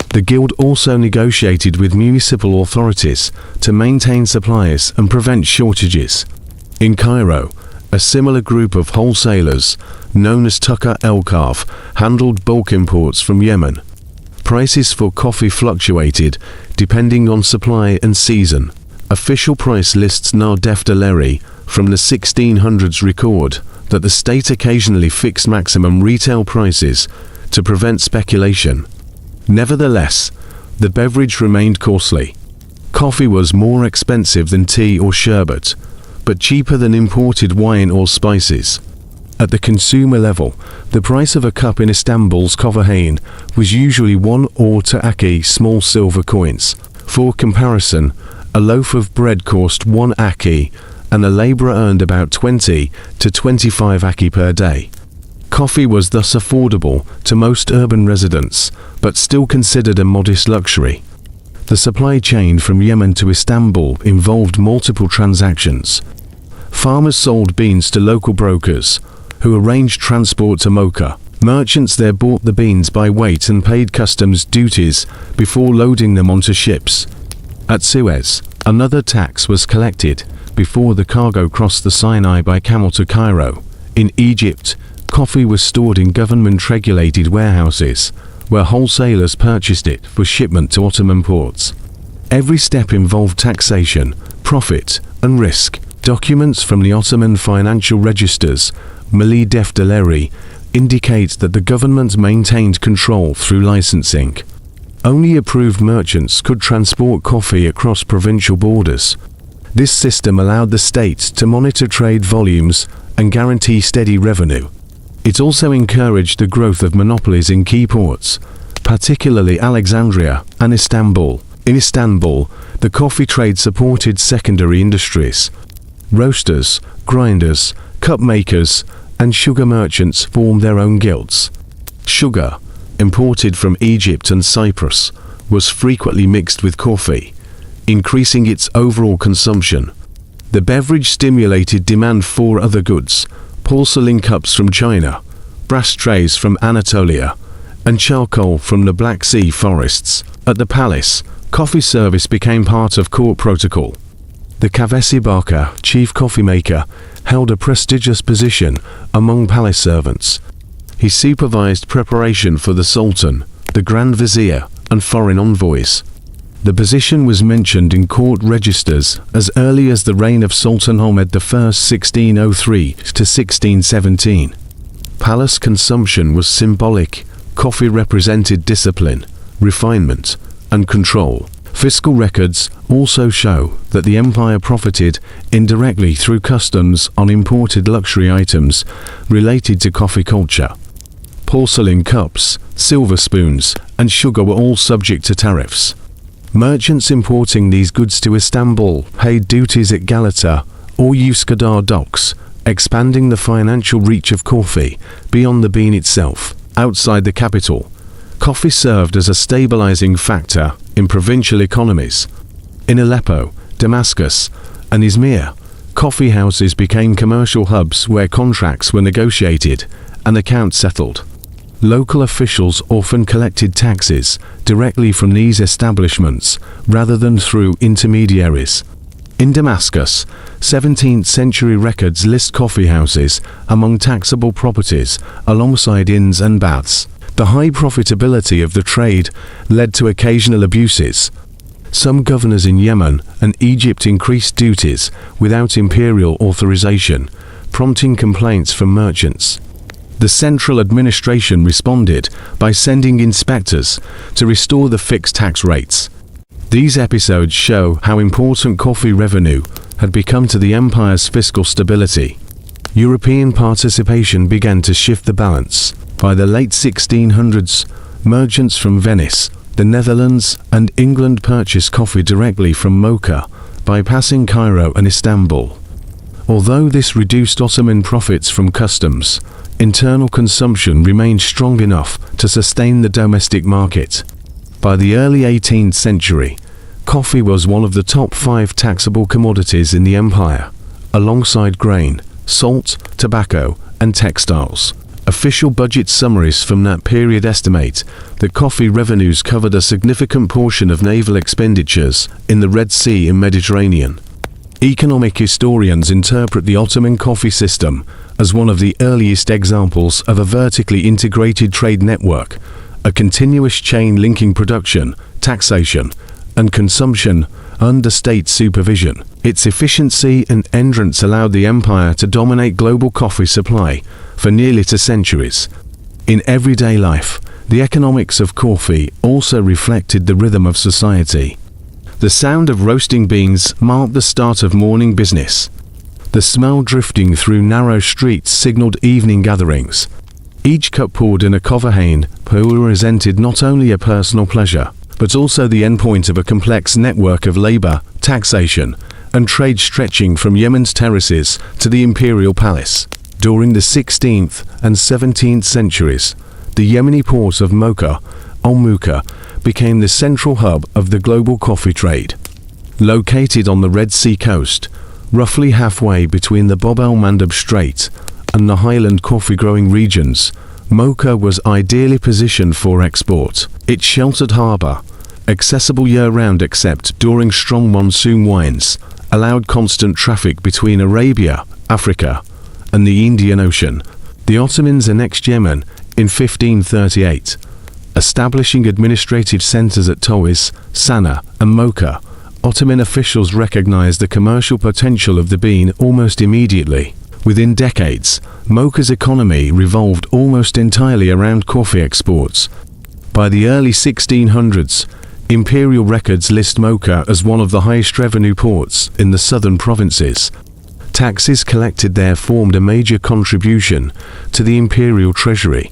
The guild also negotiated with municipal authorities to maintain supplies and prevent shortages. In Cairo, a similar group of wholesalers, known as Tucker El-Kaf, handled bulk imports from Yemen. Prices for coffee fluctuated depending on supply and season. Official price lists now Defterleri from the 1600s record that the state occasionally fixed maximum retail prices to prevent speculation. Nevertheless, the beverage remained costly. Coffee was more expensive than tea or sherbet, but cheaper than imported wine or spices. At the consumer level, the price of a cup in Istanbul's Kofahane was usually 1 or 2 aki, small silver coins. For comparison, a loaf of bread cost 1 aki, and a laborer earned about 20 to 25 aki per day. Coffee was thus affordable to most urban residents, but still considered a modest luxury. The supply chain from Yemen to Istanbul involved multiple transactions. Farmers sold beans to local brokers, who arranged transport to Mocha. Merchants there bought the beans by weight and paid customs duties before loading them onto ships. At Suez, Another tax was collected before the cargo crossed the Sinai by camel to Cairo. In Egypt, coffee was stored in government-regulated warehouses, where wholesalers purchased it for shipment to Ottoman ports. Every step involved taxation, profit, and risk. Documents from the Ottoman financial registers, Mali Defterleri, indicate that the government maintained control through licensing. Only approved merchants could transport coffee across provincial borders. This system allowed the state to monitor trade volumes and guarantee steady revenue. It also encouraged the growth of monopolies in key ports, particularly Alexandria and Istanbul. In Istanbul, the coffee trade supported secondary industries. Roasters, grinders, cup makers, and sugar merchants formed their own guilds. Sugar, imported from Egypt and Cyprus, was frequently mixed with coffee, increasing its overall consumption. The beverage stimulated demand for other goods: porcelain cups from China, brass trays from Anatolia, and charcoal from the Black Sea forests. At the palace, coffee service became part of court protocol. The Kavesi Baka, chief coffee maker, held a prestigious position among palace servants. He supervised preparation for the Sultan, the Grand Vizier, and foreign envoys. The position was mentioned in court registers as early as the reign of Sultan Ahmed I, 1603 to 1617. Palace consumption was symbolic. Coffee represented discipline, refinement, and control. Fiscal records also show that the empire profited indirectly through customs on imported luxury items related to coffee culture. Porcelain cups, silver spoons, and sugar were all subject to tariffs. Merchants importing these goods to Istanbul paid duties at Galata or Üsküdar docks, expanding the financial reach of coffee beyond the bean itself. Outside the capital, coffee served as a stabilizing factor in provincial economies. In Aleppo, Damascus, and Izmir, coffee houses became commercial hubs where contracts were negotiated and accounts settled. Local officials often collected taxes directly from these establishments rather than through intermediaries. In Damascus, 17th century records list coffee houses among taxable properties alongside inns and baths. The high profitability of the trade led to occasional abuses. Some governors in Yemen and Egypt increased duties without imperial authorization, prompting complaints from merchants. The central administration responded by sending inspectors to restore the fixed tax rates. These episodes show how important coffee revenue had become to the empire's fiscal stability. European participation began to shift the balance. By the late 1600s, merchants from Venice, the Netherlands, and England purchased coffee directly from Mocha, bypassing Cairo and Istanbul. Although this reduced Ottoman profits from customs, internal consumption remained strong enough to sustain the domestic market. By the early 18th century, coffee was one of the top 5 taxable commodities in the empire, alongside grain, salt, tobacco, and textiles. Official budget summaries from that period estimate that coffee revenues covered a significant portion of naval expenditures in the Red Sea and Mediterranean. Economic historians interpret the Ottoman coffee system as one of the earliest examples of a vertically integrated trade network, a continuous chain linking production, taxation, and consumption under state supervision. Its efficiency and entrance allowed the empire to dominate global coffee supply for nearly 2 centuries. In everyday life, the economics of coffee also reflected the rhythm of society. The sound of roasting beans marked the start of morning business. The smell drifting through narrow streets signaled evening gatherings. Each cup poured in a Kovahain represented not only a personal pleasure, but also the endpoint of a complex network of labor, taxation, and trade stretching from Yemen's terraces to the imperial palace. During the 16th and 17th centuries, the Yemeni port of Mocha, Al-Muka, became the central hub of the global coffee trade. Located on the Red Sea coast, roughly halfway between the Bab el-Mandeb Strait and the highland coffee-growing regions, Mocha was ideally positioned for export. Its sheltered harbour, accessible year-round except during strong monsoon winds, allowed constant traffic between Arabia, Africa, and the Indian Ocean. The Ottomans annexed Yemen in 1538, establishing administrative centers at Tawiz, Sana'a, and Mocha. Ottoman officials recognized the commercial potential of the bean almost immediately. Within decades, Mocha's economy revolved almost entirely around coffee exports. By the early 1600s, imperial records list Mocha as one of the highest revenue ports in the southern provinces. Taxes collected there formed a major contribution to the imperial treasury.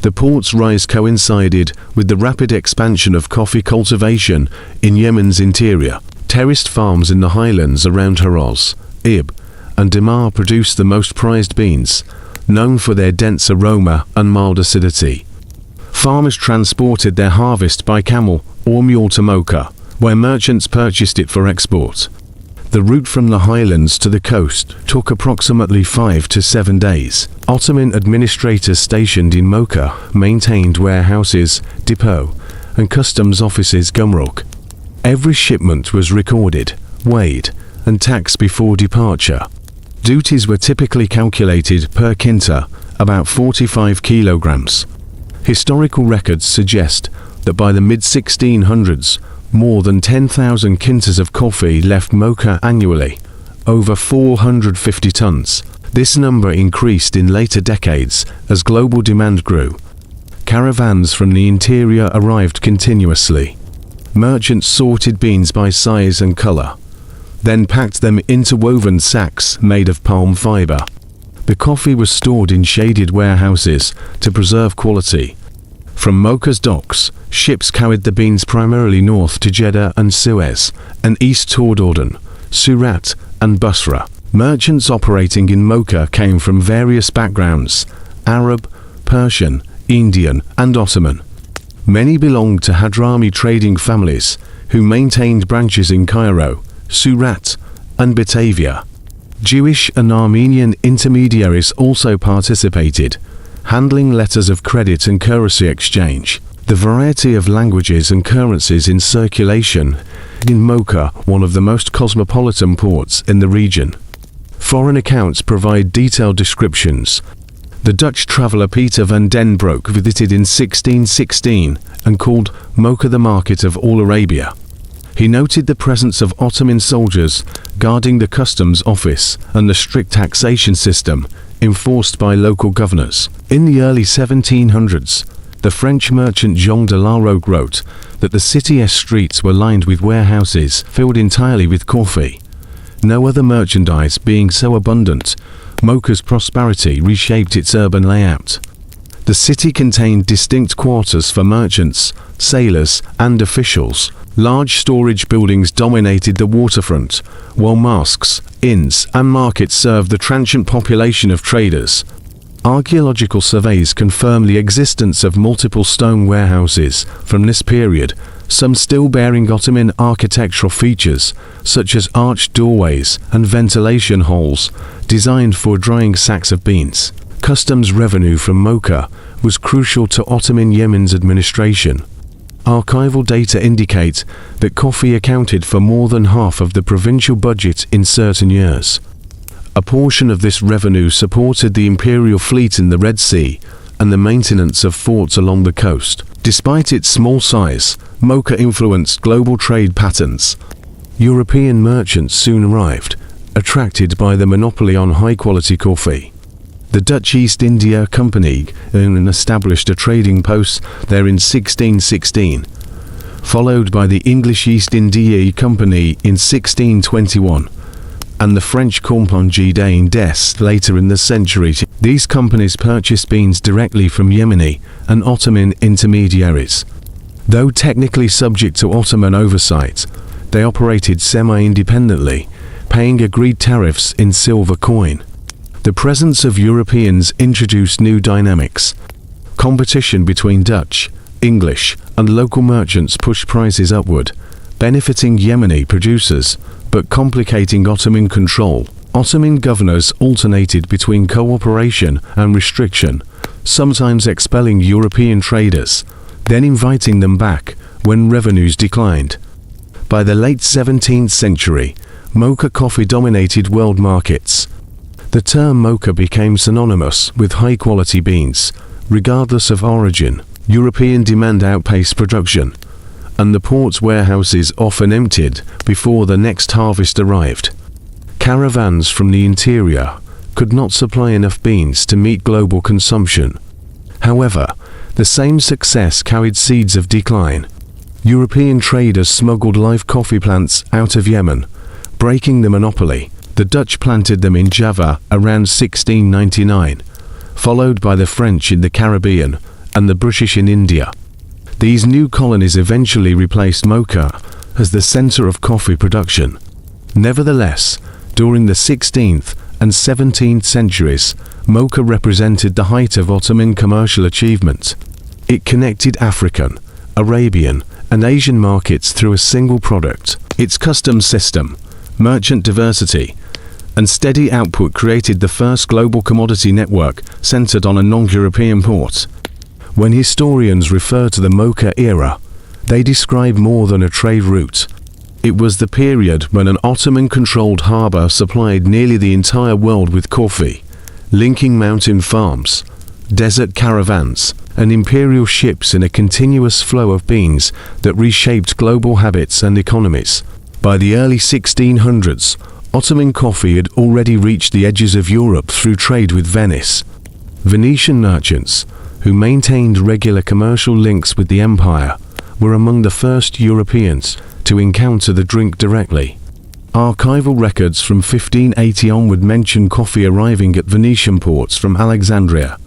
The port's rise coincided with the rapid expansion of coffee cultivation in Yemen's interior. Terraced farms in the highlands around Haraz, Ib, and Damar produced the most prized beans, known for their dense aroma and mild acidity. Farmers transported their harvest by camel or mule to Mocha, where merchants purchased it for export. The route from the highlands to the coast took approximately 5 to 7 days. Ottoman administrators stationed in Mocha maintained warehouses, depot, and customs offices Gumruk. Every shipment was recorded, weighed, and taxed before departure. Duties were typically calculated per quinta, about 45 kilograms. Historical records suggest that by the mid-1600s, more than 10,000 quintas of coffee left Mocha annually, over 450 tons. This number increased in later decades as global demand grew. Caravans from the interior arrived continuously. Merchants sorted beans by size and color, then packed them into woven sacks made of palm fiber. The coffee was stored in shaded warehouses to preserve quality. From Mocha's docks, ships carried the beans primarily north to Jeddah and Suez, and east toward Aden, Surat, and Basra. Merchants operating in Mocha came from various backgrounds: Arab, Persian, Indian, and Ottoman. Many belonged to Hadrami trading families, who maintained branches in Cairo, Surat, and Batavia. Jewish and Armenian intermediaries also participated, handling letters of credit and currency exchange. The variety of languages and currencies in circulation in Mocha, one of the most cosmopolitan ports in the region. Foreign accounts provide detailed descriptions. The Dutch traveller Peter van den Broek visited in 1616 and called Mocha the market of all Arabia. He noted the presence of Ottoman soldiers guarding the customs office and the strict taxation system enforced by local governors. In the early 1700s, the French merchant Jean de la Roque wrote that the city's streets were lined with warehouses filled entirely with coffee. No other merchandise being so abundant, Mocha's prosperity reshaped its urban layout. The city contained distinct quarters for merchants, sailors, and officials. Large storage buildings dominated the waterfront, while mosques, inns, and markets served the transient population of traders. Archaeological surveys confirm the existence of multiple stone warehouses from this period, some still bearing Ottoman architectural features, such as arched doorways and ventilation holes, designed for drying sacks of beans. Customs revenue from Mocha was crucial to Ottoman Yemen's administration. Archival data indicate that coffee accounted for more than half of the provincial budget in certain years. A portion of this revenue supported the imperial fleet in the Red Sea and the maintenance of forts along the coast. Despite its small size, Mocha influenced global trade patterns. European merchants soon arrived, attracted by the monopoly on high-quality coffee. The Dutch East India Company established a trading post there in 1616, followed by the English East India Company in 1621, and the French Compagnie d'Indes later in the century. These companies purchased beans directly from Yemeni and Ottoman intermediaries. Though technically subject to Ottoman oversight, they operated semi-independently, paying agreed tariffs in silver coin. The presence of Europeans introduced new dynamics. Competition between Dutch, English, and local merchants pushed prices upward, benefiting Yemeni producers, but complicating Ottoman control. Ottoman governors alternated between cooperation and restriction, sometimes expelling European traders, then inviting them back when revenues declined. By the late 17th century, mocha coffee dominated world markets. The term mocha became synonymous with high-quality beans, regardless of origin. European demand outpaced production, and the port's warehouses often emptied before the next harvest arrived. Caravans from the interior could not supply enough beans to meet global consumption. However, the same success carried seeds of decline. European traders smuggled live coffee plants out of Yemen, breaking the monopoly. The Dutch planted them in Java around 1699, followed by the French in the Caribbean and the British in India. These new colonies eventually replaced mocha as the center of coffee production. Nevertheless, during the 16th and 17th centuries, mocha represented the height of Ottoman commercial achievement. It connected African, Arabian, and Asian markets through a single product. Its customs system, merchant diversity, and steady output created the first global commodity network centered on a non-European port. When historians refer to the mocha era, they describe more than a trade route. It was the period when an Ottoman-controlled harbor supplied nearly the entire world with coffee, linking mountain farms, desert caravans, and imperial ships in a continuous flow of beans that reshaped global habits and economies. By the early 1600s, Ottoman coffee had already reached the edges of Europe through trade with Venice. Venetian merchants, who maintained regular commercial links with the empire, were among the first Europeans to encounter the drink directly. Archival records from 1580 onward mention coffee arriving at Venetian ports from Alexandria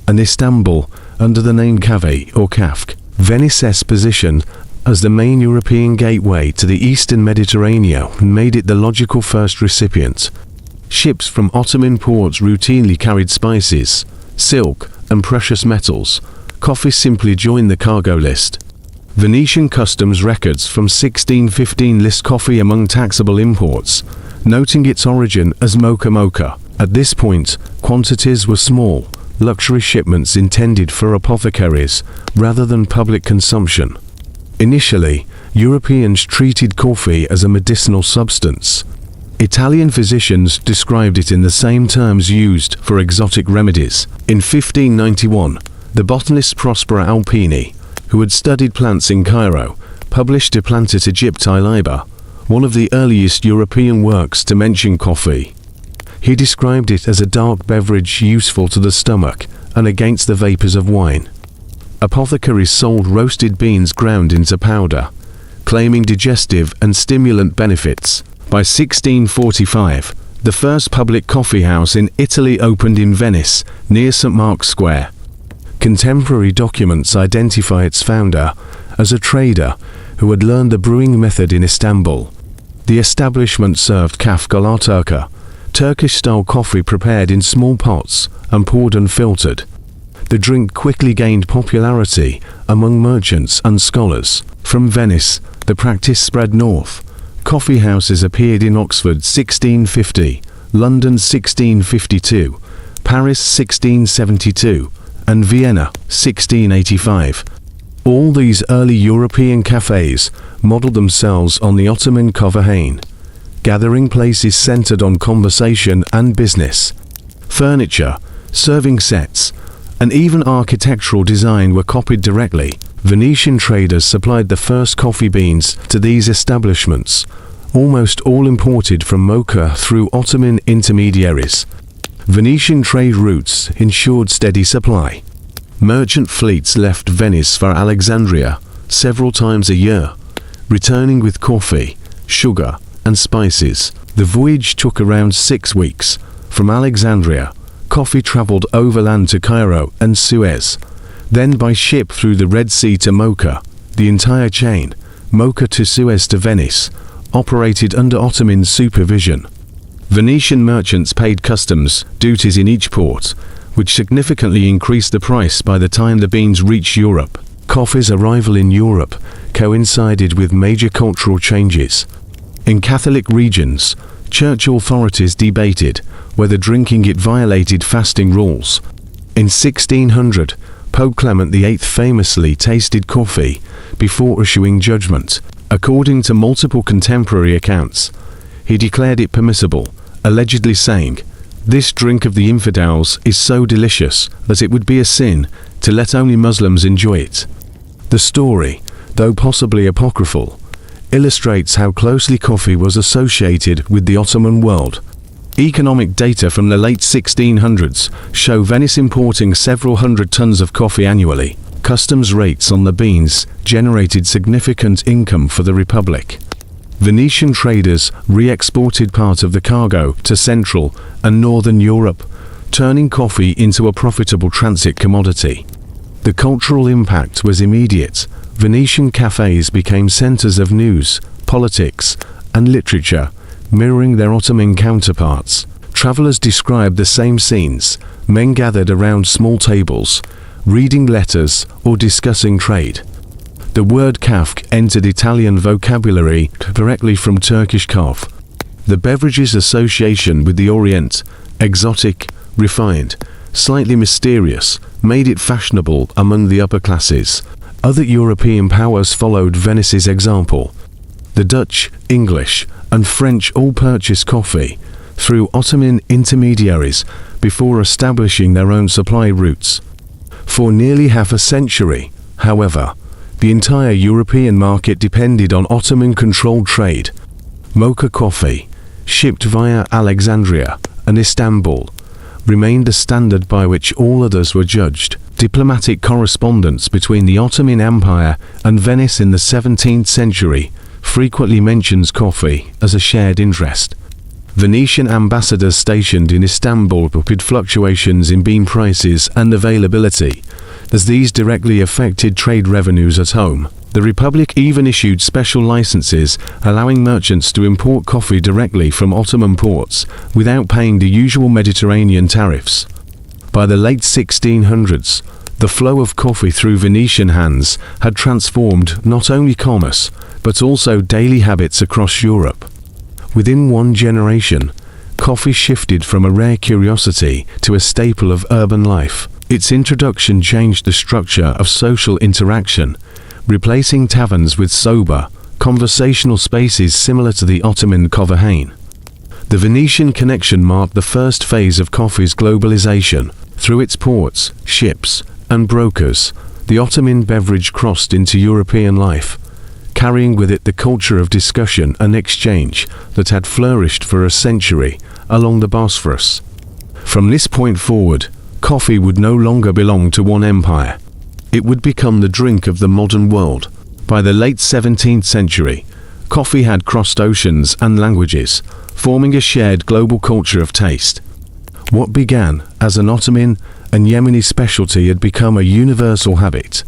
and Istanbul under the name cave or kafk. Venice's position as the main European gateway to the eastern Mediterranean made it the logical first recipient. Ships from Ottoman ports routinely carried spices, silk, and precious metals. Coffee simply joined the cargo list. Venetian customs records from 1615 list coffee among taxable imports, noting its origin as mocha mocha. At this point, quantities were small, luxury shipments intended for apothecaries rather than public consumption. Initially, Europeans treated coffee as a medicinal substance. Italian physicians described it in the same terms used for exotic remedies. In 1591, the botanist Prospero Alpini, who had studied plants in Cairo, published De Plantis Aegypti Liber, one of the earliest European works to mention coffee. He described it as a dark beverage useful to the stomach and against the vapors of wine. Apothecaries sold roasted beans ground into powder, claiming digestive and stimulant benefits. By 1645, the first public coffee house in Italy opened in Venice, near St. Mark's Square. Contemporary documents identify its founder as a trader who had learned the brewing method in Istanbul. The establishment served kafk ala Turka, Turkish-style coffee prepared in small pots and poured unfiltered. The drink quickly gained popularity among merchants and scholars. From Venice, the practice spread north. Coffee houses appeared in Oxford 1650, London 1652, Paris 1672, and Vienna 1685. All these early European cafes modeled themselves on the Ottoman Kavahain, gathering places centered on conversation and business. Furniture, serving sets, and even architectural design were copied directly. Venetian traders supplied the first coffee beans to these establishments, almost all imported from mocha through Ottoman intermediaries. Venetian trade routes ensured steady supply. Merchant fleets left Venice for Alexandria several times a year, returning with coffee, sugar, and spices. The voyage took around 6 weeks. From Alexandria, coffee traveled overland to Cairo and Suez, then by ship through the Red Sea to Mocha. The entire chain, Mocha to Suez to Venice, operated under Ottoman supervision. Venetian merchants paid customs duties in each port, which significantly increased the price by the time the beans reached Europe. Coffee's arrival in Europe coincided with major cultural changes. In Catholic regions, church authorities debated whether drinking it violated fasting rules. In 1600, Pope Clement VIII famously tasted coffee before issuing judgment. According to multiple contemporary accounts, he declared it permissible, allegedly saying, "This drink of the infidels is so delicious that it would be a sin to let only Muslims enjoy it." The story, though possibly apocryphal, illustrates how closely coffee was associated with the Ottoman world. Economic data from the late 1600s show Venice importing several hundred tons of coffee annually. Customs rates on the beans generated significant income for the Republic. Venetian traders re-exported part of the cargo to Central and Northern Europe, turning coffee into a profitable transit commodity. The cultural impact was immediate. Venetian cafes became centers of news, politics, and literature, mirroring their Ottoman counterparts. Travelers described the same scenes: men gathered around small tables, reading letters or discussing trade. The word kafk entered Italian vocabulary directly from Turkish kaf. The beverage's association with the Orient, exotic, refined, slightly mysterious, made it fashionable among the upper classes. Other European powers followed Venice's example. The Dutch, English, and French all purchased coffee through Ottoman intermediaries before establishing their own supply routes. For nearly half a century, however, the entire European market depended on Ottoman-controlled trade. Mocha coffee, shipped via Alexandria and Istanbul, remained the standard by which all others were judged. Diplomatic correspondence between the Ottoman Empire and Venice in the 17th century frequently mentions coffee as a shared interest. Venetian ambassadors stationed in Istanbul reported fluctuations in bean prices and availability, as these directly affected trade revenues at home. The Republic even issued special licenses allowing merchants to import coffee directly from Ottoman ports without paying the usual Mediterranean tariffs. By the late 1600s, the flow of coffee through Venetian hands had transformed not only commerce, but also daily habits across Europe. Within one generation, coffee shifted from a rare curiosity to a staple of urban life. Its introduction changed the structure of social interaction, replacing taverns with sober, conversational spaces similar to the Ottoman Kovahain. The Venetian connection marked the first phase of coffee's globalization. Through its ports, ships, and brokers, the Ottoman beverage crossed into European life, carrying with it the culture of discussion and exchange that had flourished for a century along the Bosphorus. From this point forward, coffee would no longer belong to one empire. It would become the drink of the modern world. By the late 17th century, coffee had crossed oceans and languages, forming a shared global culture of taste. What began as an Ottoman and Yemeni specialty had become a universal habit,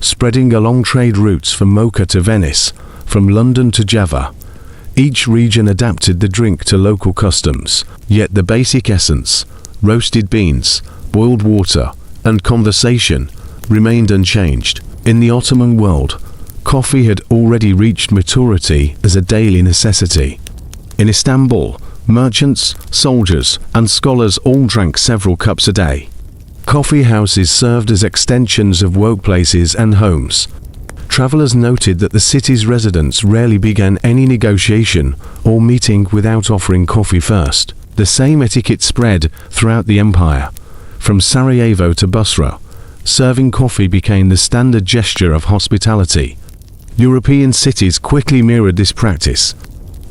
spreading along trade routes from Mocha to Venice, from London to Java. Each region adapted the drink to local customs, yet the basic essence, roasted beans, boiled water, and conversation, remained unchanged. In the Ottoman world, coffee had already reached maturity as a daily necessity. In Istanbul, merchants, soldiers, and scholars all drank several cups a day. Coffee houses served as extensions of workplaces and homes. Travelers noted that the city's residents rarely began any negotiation or meeting without offering coffee first. The same etiquette spread throughout the empire. From Sarajevo to Basra, serving coffee became the standard gesture of hospitality. European cities quickly mirrored this practice.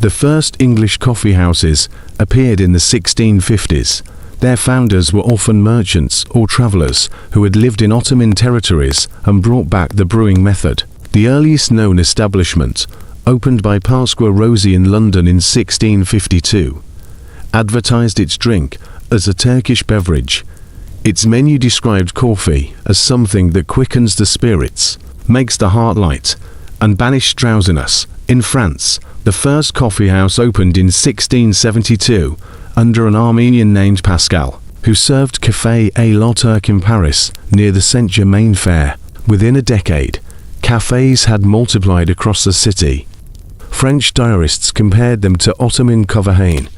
The first English coffee houses appeared in the 1650s. Their founders were often merchants or travelers who had lived in Ottoman territories and brought back the brewing method. The earliest known establishment, opened by Pasqua Rossi in London in 1652, advertised its drink as a Turkish beverage. Its menu described coffee as something that quickens the spirits, makes the heart light, and banishes drowsiness. In France, the first coffee house opened in 1672 under an Armenian named Pascal, who served Café à la Turque in Paris near the Saint-Germain Fair. Within a decade, cafes had multiplied across the city. French diarists compared them to Ottoman Kovahain,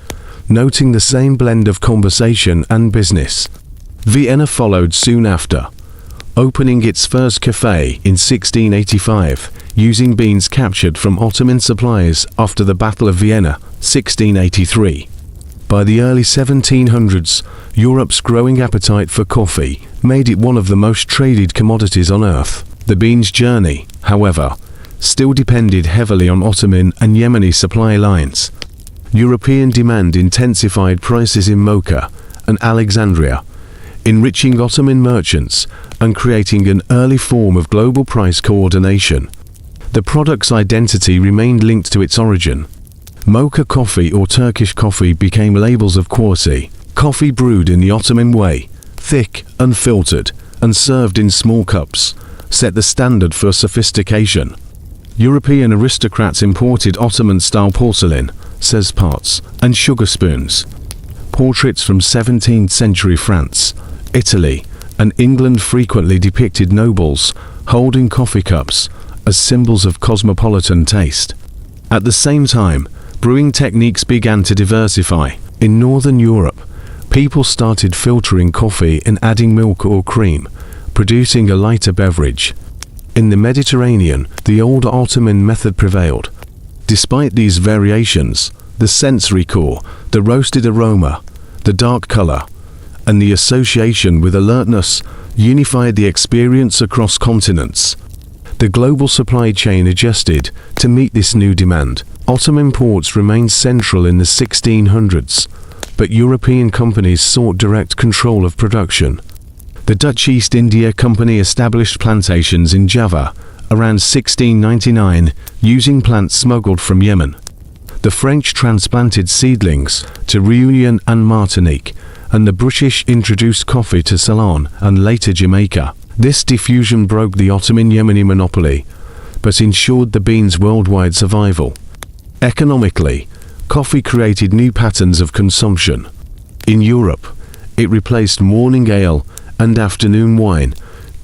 noting the same blend of conversation and business. Vienna followed soon after. opening its first cafe in 1685, using beans captured from Ottoman supplies after the Battle of Vienna, 1683. By the early 1700s, Europe's growing appetite for coffee made it one of the most traded commodities on earth. The beans' journey, however, still depended heavily on Ottoman and Yemeni supply lines. European demand intensified prices in Mocha and Alexandria, enriching Ottoman merchants and creating an early form of global price coordination. The product's identity remained linked to its origin. Mocha coffee or Turkish coffee became labels of quality. Coffee brewed in the Ottoman way, thick, unfiltered, and served in small cups, set the standard for sophistication. European aristocrats imported Ottoman-style porcelain, says pots, and sugar spoons. Portraits from 17th century France, Italy, and England frequently depicted nobles holding coffee cups as symbols of cosmopolitan taste. At the same time, brewing techniques began to diversify. In Northern Europe, people started filtering coffee and adding milk or cream, producing a lighter beverage. In the Mediterranean, the old Ottoman method prevailed. Despite these variations, the sensory core, the roasted aroma, the dark color, and the association with alertness unified the experience across continents. The global supply chain adjusted to meet this new demand. Ottoman ports remained central in the 1600s, but European companies sought direct control of production. The Dutch East India Company established plantations in Java around 1699 using plants smuggled from Yemen. The French transplanted seedlings to Réunion and Martinique, and the British introduced coffee to Ceylon and later Jamaica. This diffusion broke the Ottoman-Yemeni monopoly, but ensured the bean's worldwide survival. Economically, coffee created new patterns of consumption. In Europe, it replaced morning ale and afternoon wine,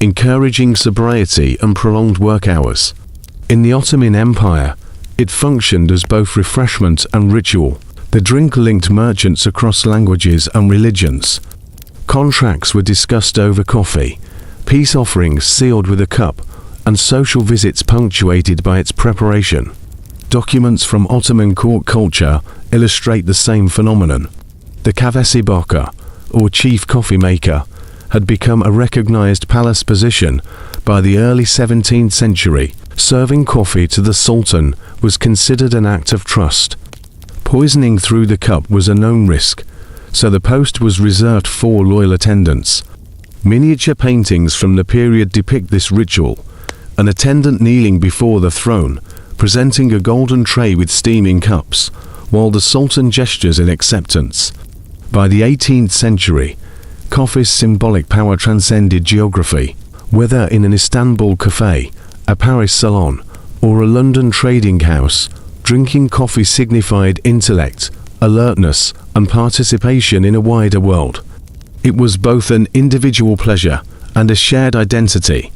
encouraging sobriety and prolonged work hours. In the Ottoman Empire, it functioned as both refreshment and ritual. The drink linked merchants across languages and religions. Contracts were discussed over coffee, peace offerings sealed with a cup, and social visits punctuated by its preparation. Documents from Ottoman court culture illustrate the same phenomenon. The Kavesi Baka, or chief coffee maker, had become a recognized palace position by the early 17th century. Serving coffee to the Sultan was considered an act of trust. Poisoning through the cup was a known risk, so the post was reserved for loyal attendants. Miniature paintings from the period depict this ritual, an attendant kneeling before the throne, presenting a golden tray with steaming cups, while the Sultan gestures in acceptance. By the 18th century, coffee's symbolic power transcended geography. Whether in an Istanbul cafe, a Paris salon, or a London trading house, drinking coffee signified intellect, alertness, and participation in a wider world. It was both an individual pleasure and a shared identity,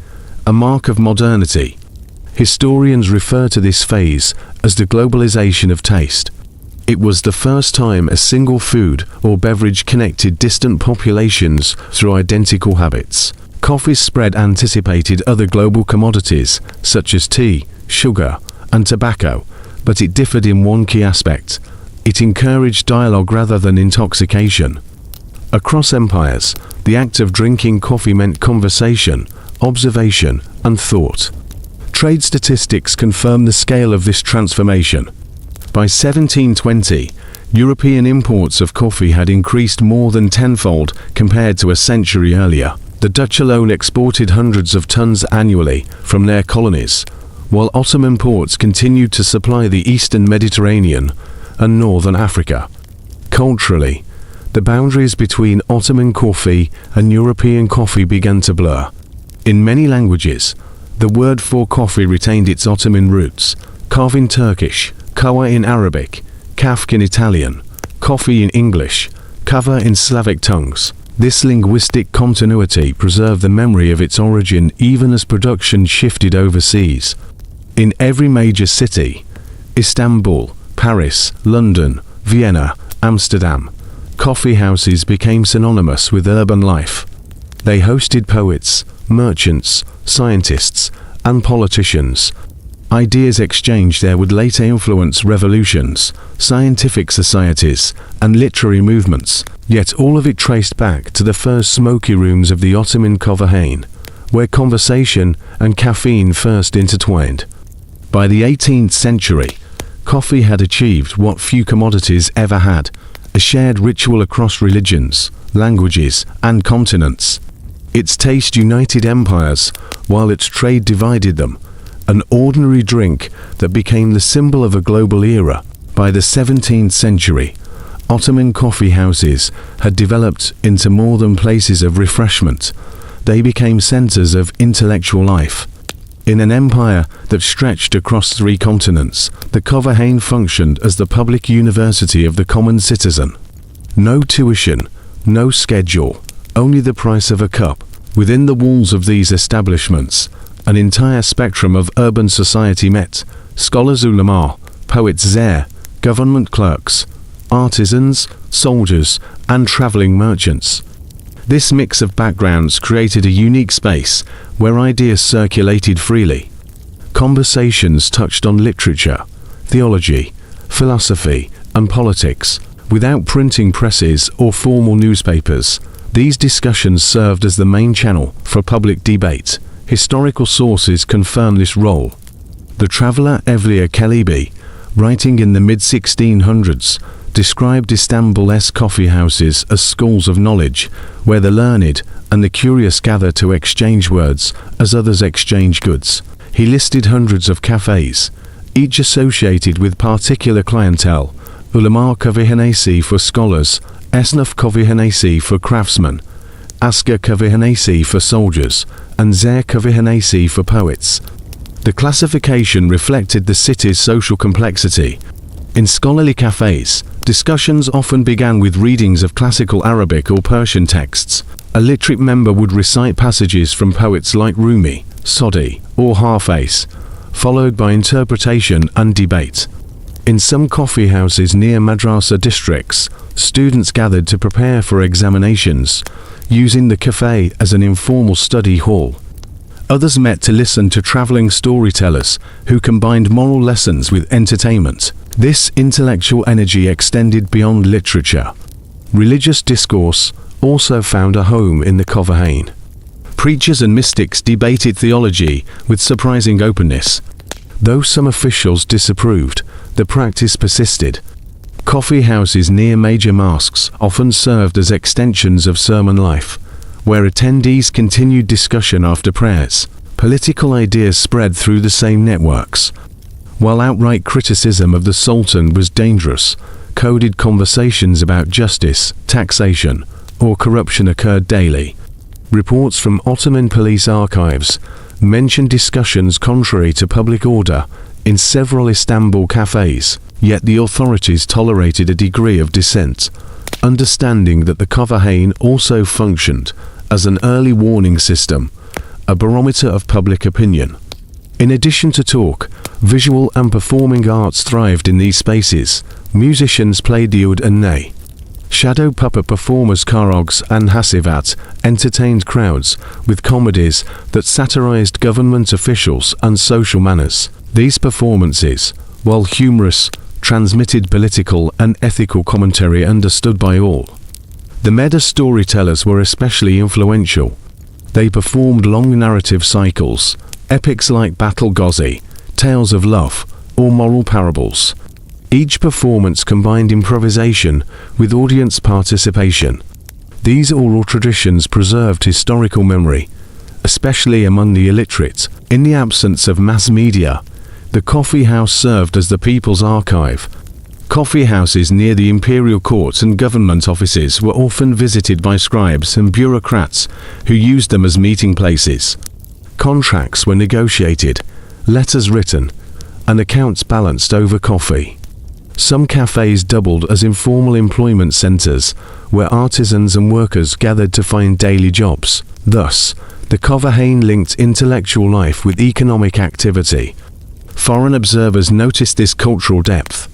a mark of modernity. Historians refer to this phase as the globalization of taste. It was the first time a single food or beverage connected distant populations through identical habits. Coffee's spread anticipated other global commodities such as tea, sugar, and tobacco, but it differed in one key aspect. It encouraged dialogue rather than intoxication. Across empires, the act of drinking coffee meant conversation, observation, and thought. Trade statistics confirm the scale of this transformation. By 1720, European imports of coffee had increased more than tenfold compared to a century earlier. The Dutch alone exported hundreds of tons annually from their colonies, while Ottoman ports continued to supply the eastern Mediterranean and northern Africa. Culturally, the boundaries between Ottoman coffee and European coffee began to blur. In many languages, the word for coffee retained its Ottoman roots: kahve in Turkish, kahwa in Arabic, kafk in Italian, coffee in English, kava in Slavic tongues. This linguistic continuity preserved the memory of its origin even as production shifted overseas. In every major city, Istanbul, Paris, London, Vienna, Amsterdam, coffee houses became synonymous with urban life. They hosted poets, merchants, scientists, and politicians. Ideas exchanged there would later influence revolutions, scientific societies, and literary movements, yet all of it traced back to the first smoky rooms of the Ottoman Kahvehané, where conversation and caffeine first intertwined. By the 18th century, coffee had achieved what few commodities ever had, a shared ritual across religions, languages, and continents. Its taste united empires, while its trade divided them, an ordinary drink that became the symbol of a global era. By the 17th century, Ottoman coffee houses had developed into more than places of refreshment. They became centers of intellectual life. In an empire that stretched across 3 continents, the Kahvehané functioned as the public university of the common citizen. No tuition, no schedule, only the price of a cup. Within the walls of these establishments, an entire spectrum of urban society met: scholars, ulama, poets, zar, government clerks, artisans, soldiers, and traveling merchants. This mix of backgrounds created a unique space where ideas circulated freely. Conversations touched on literature, theology, philosophy, and politics. Without printing presses or formal newspapers, these discussions served as the main channel for public debate. Historical sources confirm this role. The traveller Evliya Çelebi, writing in the mid-1600s, described Istanbul's coffee houses as schools of knowledge, where the learned and the curious gather to exchange words as others exchange goods. He listed hundreds of cafes, each associated with particular clientele: Ulema Kahvehanesi for scholars, Esnaf Kahvehanesi for craftsmen, Asker Kahvehanesi for soldiers, and Zar Kahvehanesi for poets. The classification reflected the city's social complexity. In scholarly cafes, discussions often began with readings of classical Arabic or Persian texts. A literate member would recite passages from poets like Rumi, Sodi, or Hafiz, followed by interpretation and debate. In some coffee houses near madrasa districts, students gathered to prepare for examinations, using the cafe as an informal study hall. Others met to listen to traveling storytellers who combined moral lessons with entertainment. This intellectual energy extended beyond literature. Religious discourse also found a home in the Kahvehané. Preachers and mystics debated theology with surprising openness. Though some officials disapproved, the practice persisted. Coffee houses near major mosques often served as extensions of sermon life, where attendees continued discussion after prayers. Political ideas spread through the same networks. While outright criticism of the Sultan was dangerous, coded conversations about justice, taxation, or corruption occurred daily. Reports from Ottoman police archives mention discussions contrary to public order in several Istanbul cafes, yet the authorities tolerated a degree of dissent, understanding that the Kahvehané also functioned as an early warning system, a barometer of public opinion. In addition to talk, visual and performing arts thrived in these spaces. Musicians played the oud and ney. Shadow puppet performers Karogs and Hasivat entertained crowds with comedies that satirized government officials and social manners. These performances, while humorous, transmitted political and ethical commentary understood by all. The Meda storytellers were especially influential. They performed long narrative cycles, epics like Battle Ghazi, tales of love, or moral parables. Each performance combined improvisation with audience participation. These oral traditions preserved historical memory, especially among the illiterate. In the absence of mass media, the coffee house served as the people's archive. Coffee houses near the imperial courts and government offices were often visited by scribes and bureaucrats who used them as meeting places. Contracts were negotiated, letters written, and accounts balanced over coffee. Some cafes doubled as informal employment centers, where artisans and workers gathered to find daily jobs. Thus, the Kahvehané linked intellectual life with economic activity. Foreign observers noticed this cultural depth.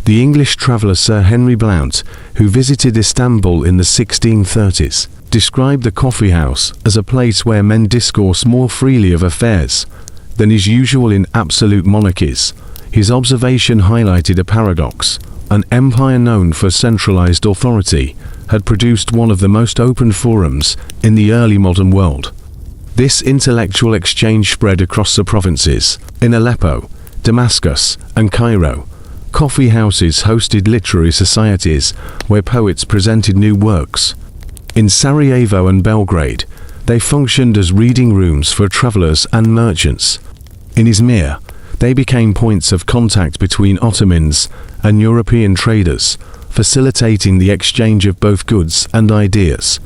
The English traveller Sir Henry Blount, who visited Istanbul in the 1630s, described the coffee house as a place where men discourse more freely of affairs than is usual in absolute monarchies. His observation highlighted a paradox. An empire known for centralized authority had produced one of the most open forums in the early modern world. This intellectual exchange spread across the provinces. In Aleppo, Damascus, and Cairo, coffee houses hosted literary societies where poets presented new works. In Sarajevo and Belgrade, they functioned as reading rooms for travelers and merchants. In Izmir, they became points of contact between Ottomans and European traders, facilitating the exchange of both goods and ideas.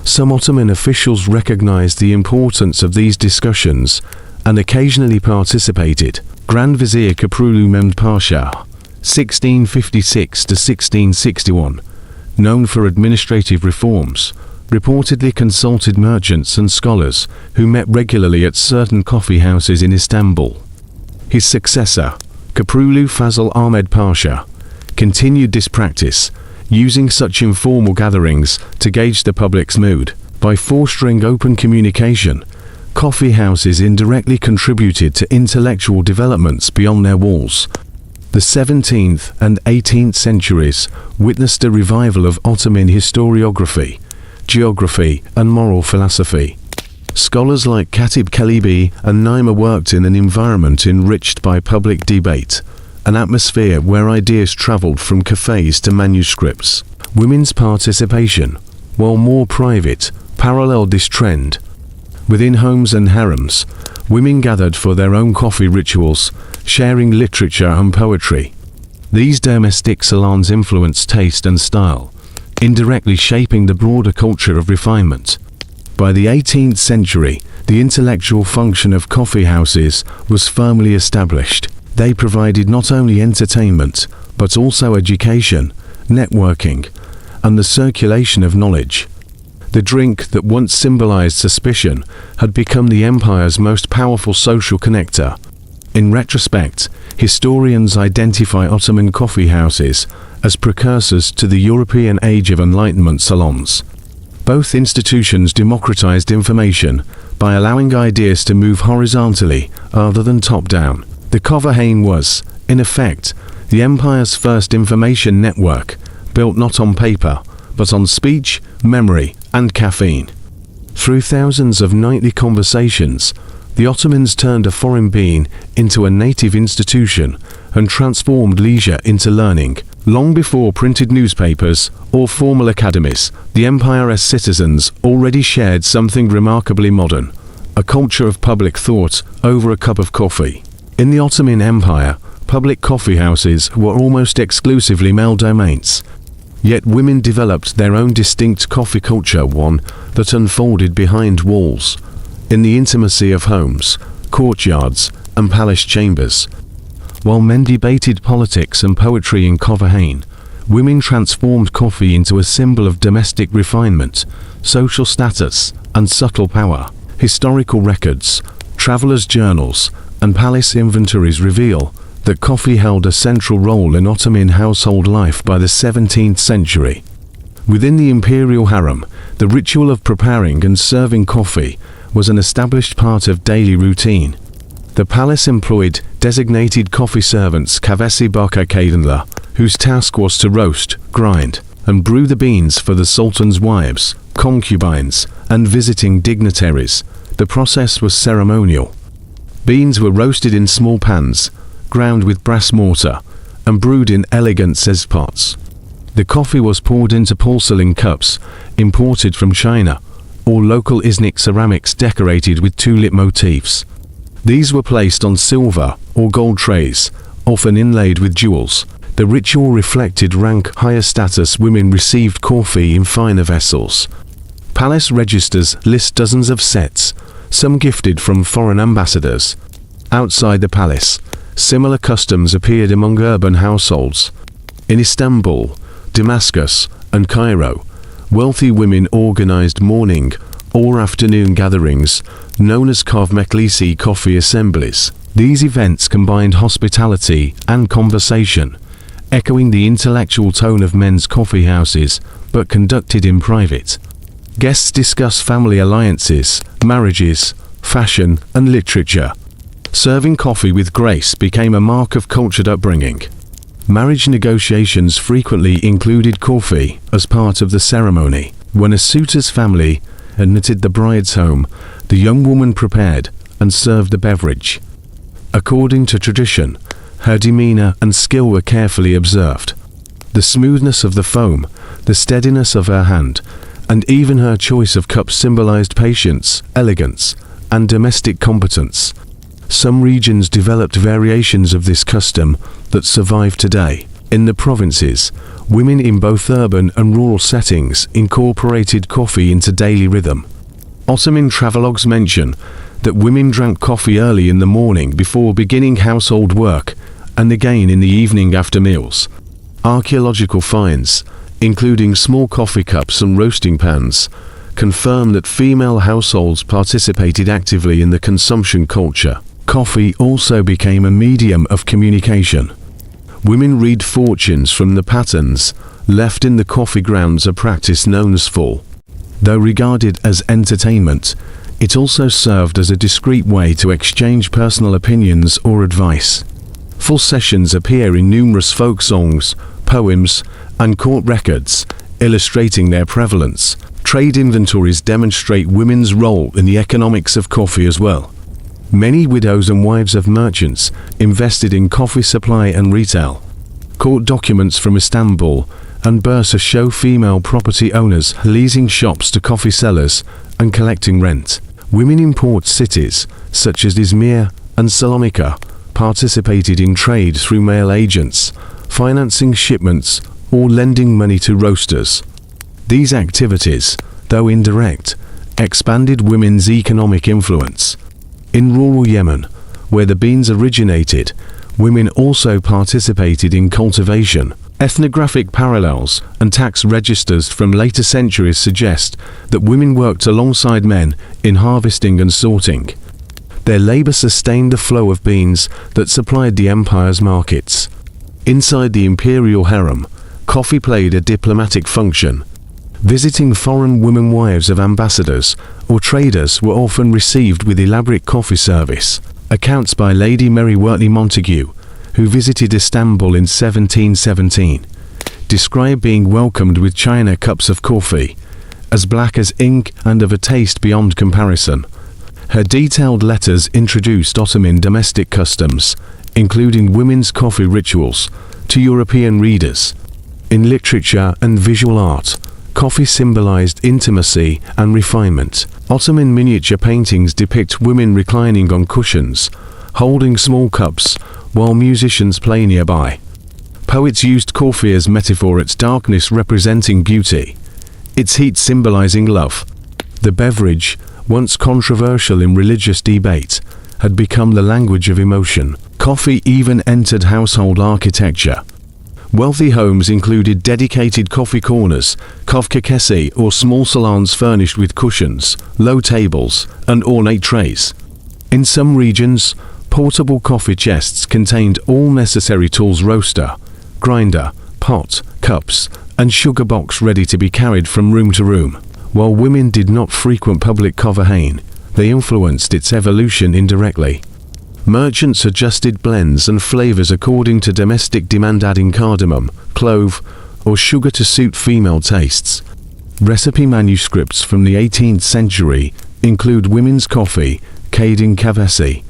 Some Ottoman officials recognized the importance of these discussions and occasionally participated. Grand Vizier Köprülü Mehmed Pasha, 1656 to 1661, known for administrative reforms, reportedly consulted merchants and scholars who met regularly at certain coffee houses in Istanbul. His successor, Köprülü Fazıl Ahmed Pasha, continued this practice, using such informal gatherings to gauge the public's mood. By fostering open communication, coffee houses indirectly contributed to intellectual developments beyond their walls. The 17th and 18th centuries witnessed a revival of Ottoman historiography, geography, and moral philosophy. Scholars like Katip Çelebi and Naima worked in an environment enriched by public debate, an atmosphere where ideas traveled from cafes to manuscripts. Women's participation, while more private, paralleled this trend. Within homes and harems, women gathered for their own coffee rituals, sharing literature and poetry. These domestic salons influenced taste and style, indirectly shaping the broader culture of refinement. By the 18th century, the intellectual function of coffee houses was firmly established. They provided not only entertainment, but also education, networking, and the circulation of knowledge. The drink that once symbolized suspicion had become the empire's most powerful social connector. In retrospect, historians identify Ottoman coffee houses as precursors to the European Age of Enlightenment salons. Both institutions democratized information by allowing ideas to move horizontally rather than top-down. The Kovahain was, in effect, the empire's first information network, built not on paper, but on speech, memory, and caffeine. Through thousands of nightly conversations, the Ottomans turned a foreign being into a native institution and transformed leisure into learning. Long before printed newspapers or formal academies, the empire's citizens already shared something remarkably modern, a culture of public thought over a cup of coffee. In the Ottoman Empire, public coffee houses were almost exclusively male domains. Yet women developed their own distinct coffee culture, one that unfolded behind walls, in the intimacy of homes, courtyards, and palace chambers. While men debated politics and poetry in Kovahain, women transformed coffee into a symbol of domestic refinement, social status, and subtle power. Historical records, travelers' journals, and palace inventories reveal that coffee held a central role in Ottoman household life by the 17th century. Within the imperial harem, the ritual of preparing and serving coffee was an established part of daily routine. The palace employed designated coffee servants, kavesi barkakadınlar, whose task was to roast, grind, and brew the beans for the sultan's wives, concubines, and visiting dignitaries. The process was ceremonial. Beans were roasted in small pans, ground with brass mortar, and brewed in elegant pots. The coffee was poured into porcelain cups, imported from China, or local Iznik ceramics decorated with tulip motifs. These were placed on silver or gold trays, often inlaid with jewels. The ritual reflected rank. Higher status women received coffee in finer vessels. Palace registers list dozens of sets, some gifted from foreign ambassadors. Outside the palace, similar customs appeared among urban households. In Istanbul, Damascus, and Cairo, wealthy women organized morning or afternoon gatherings known as kahve coffee assemblies. These events combined hospitality and conversation, echoing the intellectual tone of men's coffee houses, but conducted in private. Guests discuss family alliances, marriages, fashion, and literature. Serving coffee with grace became a mark of cultured upbringing. Marriage negotiations frequently included coffee as part of the ceremony. When a suitor's family admitted the bride's home, the young woman prepared and served the beverage. According to tradition, her demeanor and skill were carefully observed. The smoothness of the foam, the steadiness of her hand, and even her choice of cups symbolized patience, elegance, and domestic competence. Some regions developed variations of this custom that survive today. In the provinces, women in both urban and rural settings incorporated coffee into daily rhythm. Ottoman travelogues mention that women drank coffee early in the morning before beginning household work, and again in the evening after meals. Archaeological finds, including small coffee cups and roasting pans, confirm that female households participated actively in the consumption culture. Coffee also became a medium of communication. Women read fortunes from the patterns left in the coffee grounds, a practice known as full. Though regarded as entertainment, it also served as a discreet way to exchange personal opinions or advice. Full sessions appear in numerous folk songs, poems, and court records, illustrating their prevalence. Trade inventories demonstrate women's role in the economics of coffee as well. Many widows and wives of merchants invested in coffee supply and retail. Court documents from Istanbul and Bursa show female property owners leasing shops to coffee sellers and collecting rent. Women in port cities, such as Izmir and Salonika, participated in trade through male agents, financing shipments or lending money to roasters. These activities, though indirect, expanded women's economic influence. In rural Yemen, where the beans originated, women also participated in cultivation. Ethnographic parallels and tax registers from later centuries suggest that women worked alongside men in harvesting and sorting. Their labor sustained the flow of beans that supplied the empire's markets. Inside the imperial harem, coffee played a diplomatic function. Visiting foreign women wives of ambassadors or traders were often received with elaborate coffee service. Accounts by Lady Mary Wortley Montagu, who visited Istanbul in 1717, describe being welcomed with china cups of coffee, as black as ink and of a taste beyond comparison. Her detailed letters introduced Ottoman domestic customs, including women's coffee rituals, to European readers. In literature and visual art, coffee symbolized intimacy and refinement. Ottoman miniature paintings depict women reclining on cushions, holding small cups, while musicians play nearby. Poets used coffee as metaphor, its darkness representing beauty, its heat symbolizing love. The beverage, once controversial in religious debate, had become the language of emotion. Coffee even entered household architecture. Wealthy homes included dedicated coffee corners, kafkakesi or small salons furnished with cushions, low tables, and ornate trays. In some regions, portable coffee chests contained all necessary tools: roaster, grinder, pot, cups, and sugar box ready to be carried from room to room. While women did not frequent public coffee, they influenced its evolution indirectly. Merchants adjusted blends and flavors according to domestic demand, adding cardamom, clove, or sugar to suit female tastes. Recipe manuscripts from the 18th century include women's coffee, kading kavesi,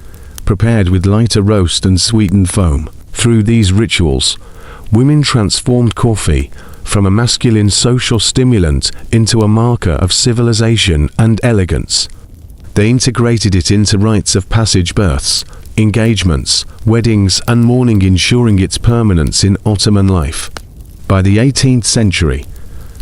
prepared with lighter roast and sweetened foam. Through these rituals, women transformed coffee from a masculine social stimulant into a marker of civilization and elegance. They integrated it into rites of passage, births, engagements, weddings, and mourning, ensuring its permanence in Ottoman life. By the 18th century,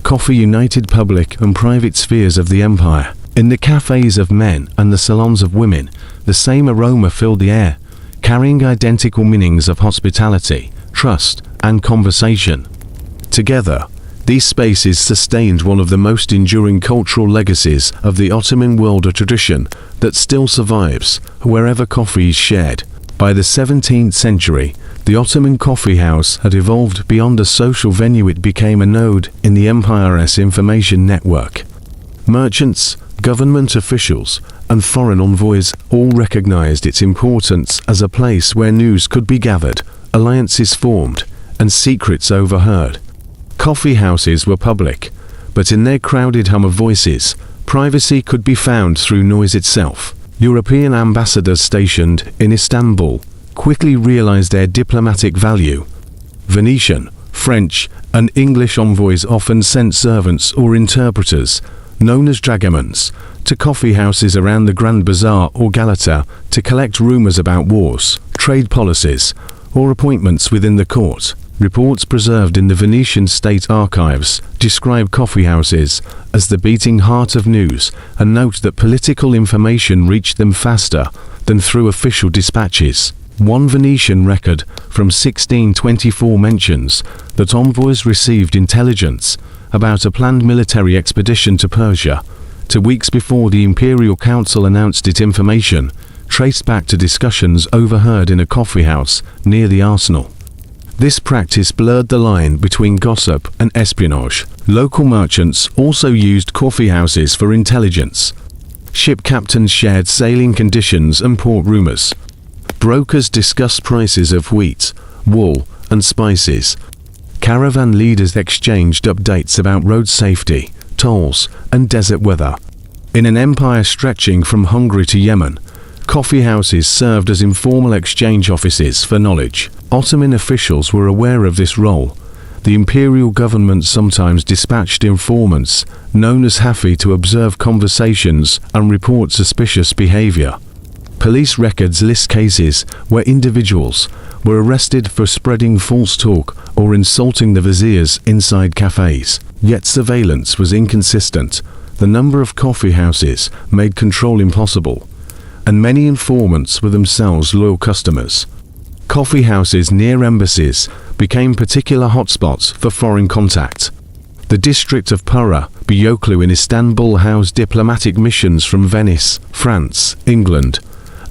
coffee united public and private spheres of the empire. In the cafes of men and the salons of women, the same aroma filled the air, carrying identical meanings of hospitality, trust, and conversation. Together, these spaces sustained one of the most enduring cultural legacies of the Ottoman world, a tradition that still survives wherever coffee is shared. By the 17th century, the Ottoman coffee house had evolved beyond a social venue. It became a node in the empire's information network. Merchants, government officials, and foreign envoys all recognized its importance as a place where news could be gathered, alliances formed, and secrets overheard. Coffee houses were public, but in their crowded hum of voices, privacy could be found through noise itself. European ambassadors stationed in Istanbul quickly realized their diplomatic value. Venetian, French, and English envoys often sent servants or interpreters, known as dragomans, to coffee houses around the Grand Bazaar or Galata to collect rumors about wars, trade policies, or appointments within the court. Reports preserved in the Venetian state archives describe coffee houses as the beating heart of news and note that political information reached them faster than through official dispatches. One Venetian record from 1624 mentions that envoys received intelligence about a planned military expedition to Persia 2 weeks before the Imperial Council announced its information, traced back to discussions overheard in a coffee house near the arsenal. This practice blurred the line between gossip and espionage. Local merchants also used coffee houses for intelligence. Ship captains shared sailing conditions and port rumors. Brokers discussed prices of wheat, wool, and spices. Caravan leaders exchanged updates about road safety, tolls, and desert weather. In an empire stretching from Hungary to Yemen, coffee houses served as informal exchange offices for knowledge. Ottoman officials were aware of this role. The imperial government sometimes dispatched informants, known as hafi, to observe conversations and report suspicious behavior. Police records list cases where individuals were arrested for spreading false talk or insulting the viziers inside cafes. Yet surveillance was inconsistent. The number of coffee houses made control impossible, and many informants were themselves loyal customers. Coffee houses near embassies became particular hotspots for foreign contact. The district of Pura, Beyoklu in Istanbul housed diplomatic missions from Venice, France, England,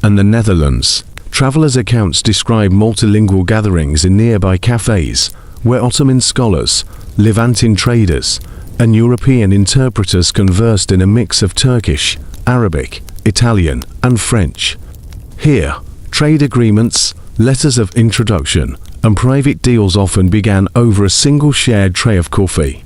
and the Netherlands. Travelers' accounts describe multilingual gatherings in nearby cafes, where Ottoman scholars, Levantine traders, and European interpreters conversed in a mix of Turkish, Arabic, Italian, and French. Here, trade agreements, letters of introduction, and private deals often began over a single shared tray of coffee.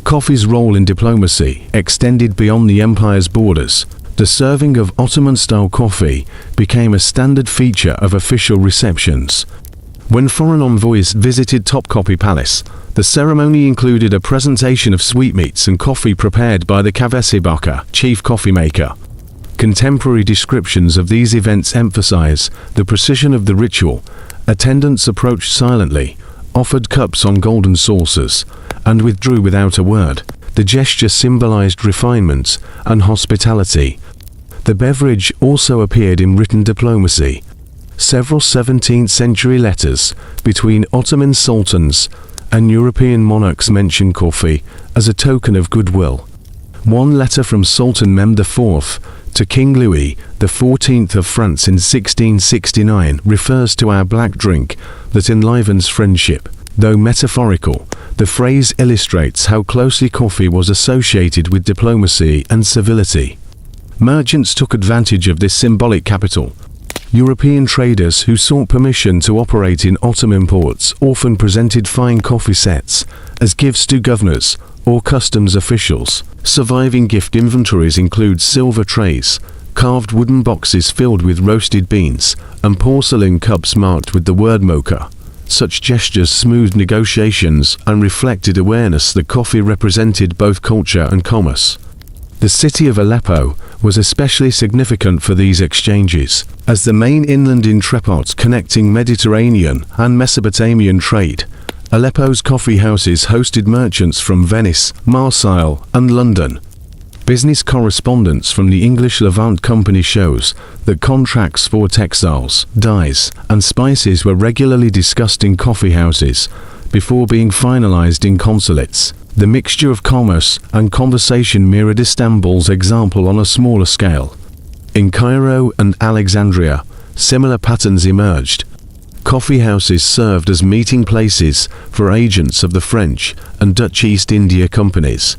Coffee's role in diplomacy extended beyond the empire's borders. The serving of Ottoman-style coffee became a standard feature of official receptions. When foreign envoys visited Topkapi Palace, the ceremony included a presentation of sweetmeats and coffee prepared by the Kavesibaka, chief coffee maker. Contemporary descriptions of these events emphasize the precision of the ritual. Attendants approached silently, offered cups on golden saucers, and withdrew without a word. The gesture symbolized refinement and hospitality. The beverage also appeared in written diplomacy. Several 17th century letters between Ottoman sultans and European monarchs mention coffee as a token of goodwill. One letter from Sultan Mehmed IV to King Louis XIV of France in 1669 refers to our black drink that enlivens friendship. Though metaphorical, the phrase illustrates how closely coffee was associated with diplomacy and civility. Merchants took advantage of this symbolic capital. European traders who sought permission to operate in Ottoman ports often presented fine coffee sets as gifts to governors or customs officials. Surviving gift inventories include silver trays, carved wooden boxes filled with roasted beans, and porcelain cups marked with the word mocha. Such gestures smoothed negotiations and reflected awareness that coffee represented both culture and commerce. The city of Aleppo was especially significant for these exchanges, as the main inland entrepot connecting Mediterranean and Mesopotamian trade. Aleppo's coffee houses hosted merchants from Venice, Marseille, and London. Business correspondence from the English Levant Company shows that contracts for textiles, dyes, and spices were regularly discussed in coffee houses before being finalized in consulates. The mixture of commerce and conversation mirrored Istanbul's example on a smaller scale. In Cairo and Alexandria, similar patterns emerged. Coffee houses served as meeting places for agents of the French and Dutch East India companies.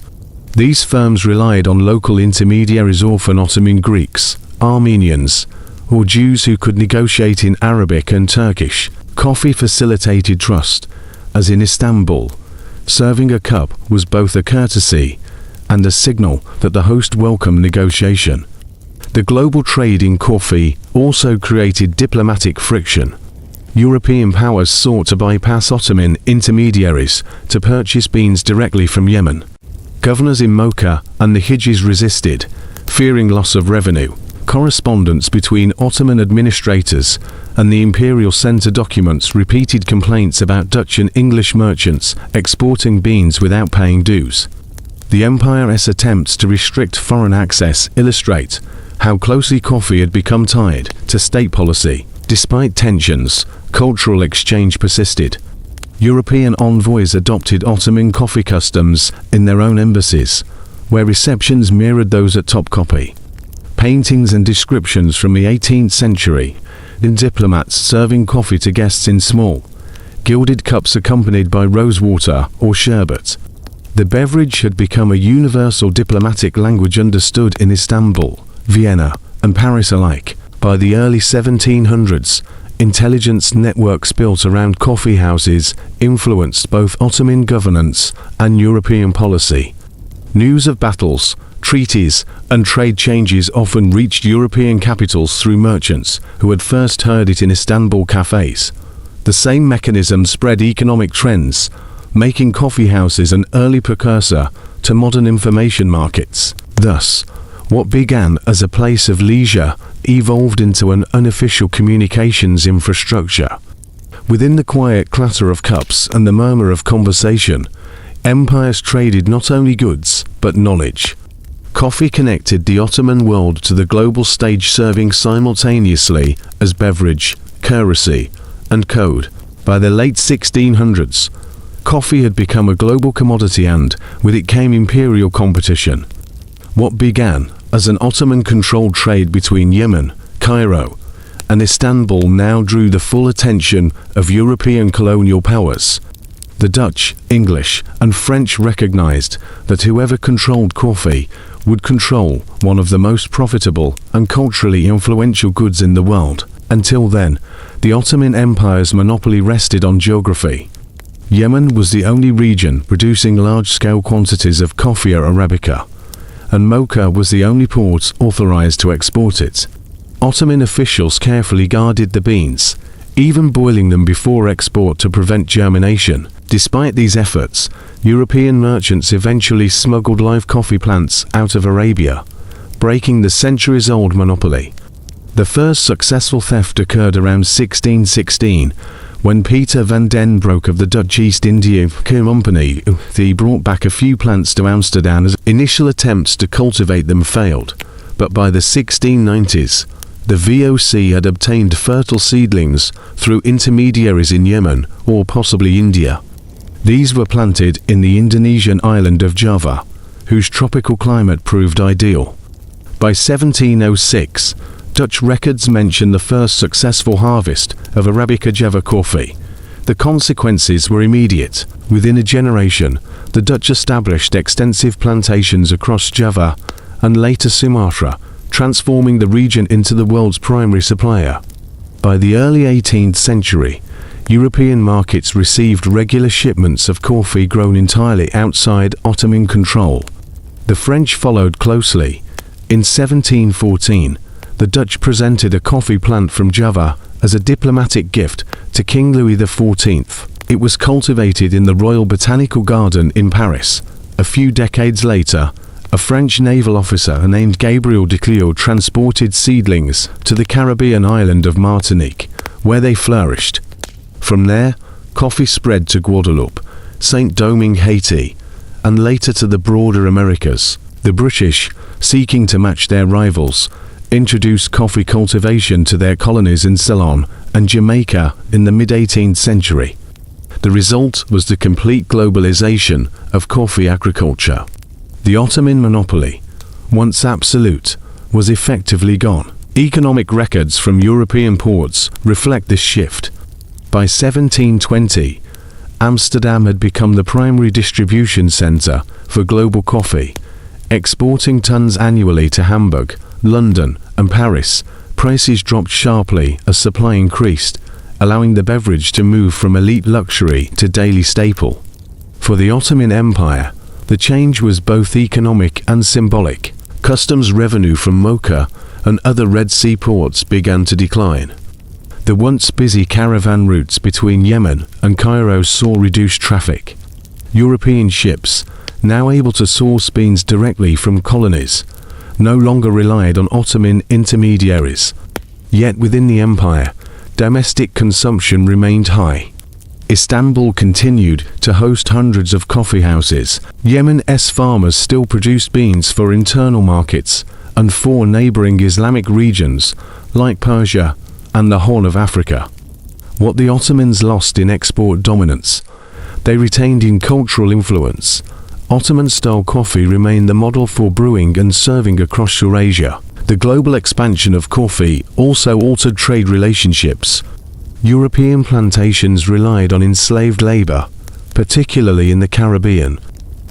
These firms relied on local intermediaries, often Ottoman Greeks, Armenians, or Jews who could negotiate in Arabic and Turkish. Coffee facilitated trust, as in Istanbul. Serving a cup was both a courtesy and a signal that the host welcomed negotiation. The global trade in coffee also created diplomatic friction. European powers sought to bypass Ottoman intermediaries to purchase beans directly from Yemen. Governors in Mocha and the Hijaz resisted, fearing loss of revenue. Correspondence between Ottoman administrators and the imperial center documents repeated complaints about Dutch and English merchants exporting beans without paying dues. The empire's attempts to restrict foreign access illustrate how closely coffee had become tied to state policy. Despite tensions, cultural exchange persisted. European envoys adopted Ottoman coffee customs in their own embassies, where receptions mirrored those at Topkapi. Paintings and descriptions from the 18th century in diplomats serving coffee to guests in small, gilded cups accompanied by rosewater or sherbet. The beverage had become a universal diplomatic language understood in Istanbul, Vienna, and Paris alike. By the early 1700s, intelligence networks built around coffee houses influenced both Ottoman governance and European policy. News of battles, treaties, and trade changes often reached European capitals through merchants who had first heard it in Istanbul cafes. The same mechanism spread economic trends, making coffee houses an early precursor to modern information markets. Thus, what began as a place of leisure evolved into an unofficial communications infrastructure. Within the quiet clatter of cups and the murmur of conversation, empires traded not only goods, but knowledge. Coffee connected the Ottoman world to the global stage, serving simultaneously as beverage, currency, and code. By the late 1600s, coffee had become a global commodity, and with it came imperial competition. What began as an Ottoman-controlled trade between Yemen, Cairo, and Istanbul now drew the full attention of European colonial powers. The Dutch, English, and French recognized that whoever controlled coffee would control one of the most profitable and culturally influential goods in the world. Until then, the Ottoman Empire's monopoly rested on geography. Yemen was the only region producing large-scale quantities of Coffea arabica, and Mocha was the only port authorized to export it. Ottoman officials carefully guarded the beans, even boiling them before export to prevent germination. Despite these efforts, European merchants eventually smuggled live coffee plants out of Arabia, breaking the centuries-old monopoly. The first successful theft occurred around 1616, when Peter van den Broek of the Dutch East India Company brought back a few plants to Amsterdam. As initial attempts to cultivate them failed, but by the 1690s, the VOC had obtained fertile seedlings through intermediaries in Yemen or possibly India. These were planted in the Indonesian island of Java, whose tropical climate proved ideal. By 1706, Dutch records mention the first successful harvest of Arabica Java coffee. The consequences were immediate. Within a generation, the Dutch established extensive plantations across Java and later Sumatra, transforming the region into the world's primary supplier. By the early 18th century, European markets received regular shipments of coffee grown entirely outside Ottoman control. The French followed closely. In 1714, the Dutch presented a coffee plant from Java as a diplomatic gift to King Louis XIV. It was cultivated in the Royal Botanical Garden in Paris. A few decades later, a French naval officer named Gabriel de Cleo transported seedlings to the Caribbean island of Martinique, where they flourished. From there, coffee spread to Guadeloupe, Saint-Domingue, Haiti, and later to the broader Americas. The British, seeking to match their rivals, introduced coffee cultivation to their colonies in Ceylon and Jamaica in the mid-18th century. The result was the complete globalization of coffee agriculture. The Ottoman monopoly, once absolute, was effectively gone. Economic records from European ports reflect this shift. By 1720, Amsterdam had become the primary distribution center for global coffee, exporting tons annually to Hamburg, London, and Paris. Prices dropped sharply as supply increased, allowing the beverage to move from elite luxury to daily staple. For the Ottoman Empire, the change was both economic and symbolic. Customs revenue from Mocha and other Red Sea ports began to decline. The once busy caravan routes between Yemen and Cairo saw reduced traffic. European ships, now able to source beans directly from colonies, no longer relied on Ottoman intermediaries. Yet within the empire, domestic consumption remained high. Istanbul continued to host hundreds of coffee houses. Yemen's farmers still produced beans for internal markets, and for neighboring Islamic regions like Persia and the Horn of Africa. What the Ottomans lost in export dominance, they retained in cultural influence. Ottoman-style coffee remained the model for brewing and serving across Eurasia. The global expansion of coffee also altered trade relationships. European plantations relied on enslaved labor, particularly in the Caribbean.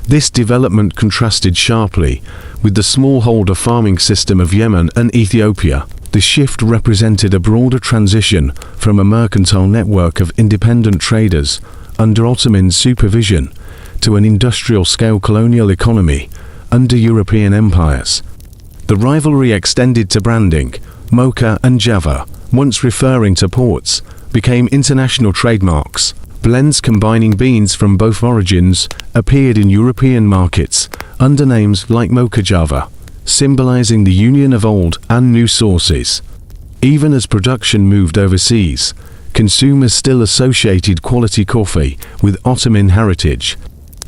This development contrasted sharply with the smallholder farming system of Yemen and Ethiopia. The shift represented a broader transition from a mercantile network of independent traders under Ottoman supervision to an industrial-scale colonial economy under European empires. The rivalry extended to branding. Mocha and Java, once referring to ports, became international trademarks. Blends combining beans from both origins appeared in European markets under names like Mocha Java, symbolizing the union of old and new sources. Even as production moved overseas, consumers still associated quality coffee with Ottoman heritage.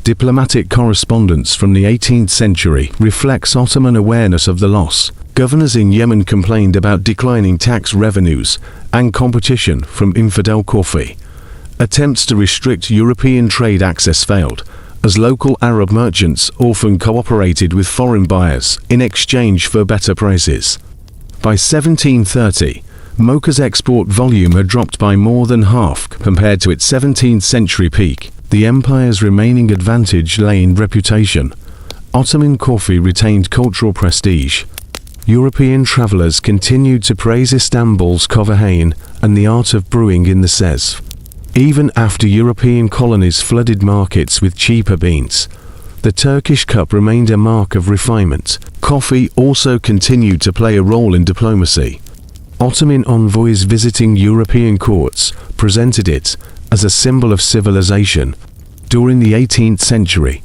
Diplomatic correspondence from the 18th century reflects Ottoman awareness of the loss. Governors in Yemen complained about declining tax revenues and competition from infidel coffee. Attempts to restrict European trade access failed, as local Arab merchants often cooperated with foreign buyers in exchange for better prices. By 1730, Mocha's export volume had dropped by more than half compared to its 17th century peak. The empire's remaining advantage lay in reputation. Ottoman coffee retained cultural prestige. European travelers continued to praise Istanbul's Kovahain and the art of brewing in the Sez. Even after European colonies flooded markets with cheaper beans, the Turkish cup remained a mark of refinement. Coffee also continued to play a role in diplomacy. Ottoman envoys visiting European courts presented it as a symbol of civilization. During the 18th century,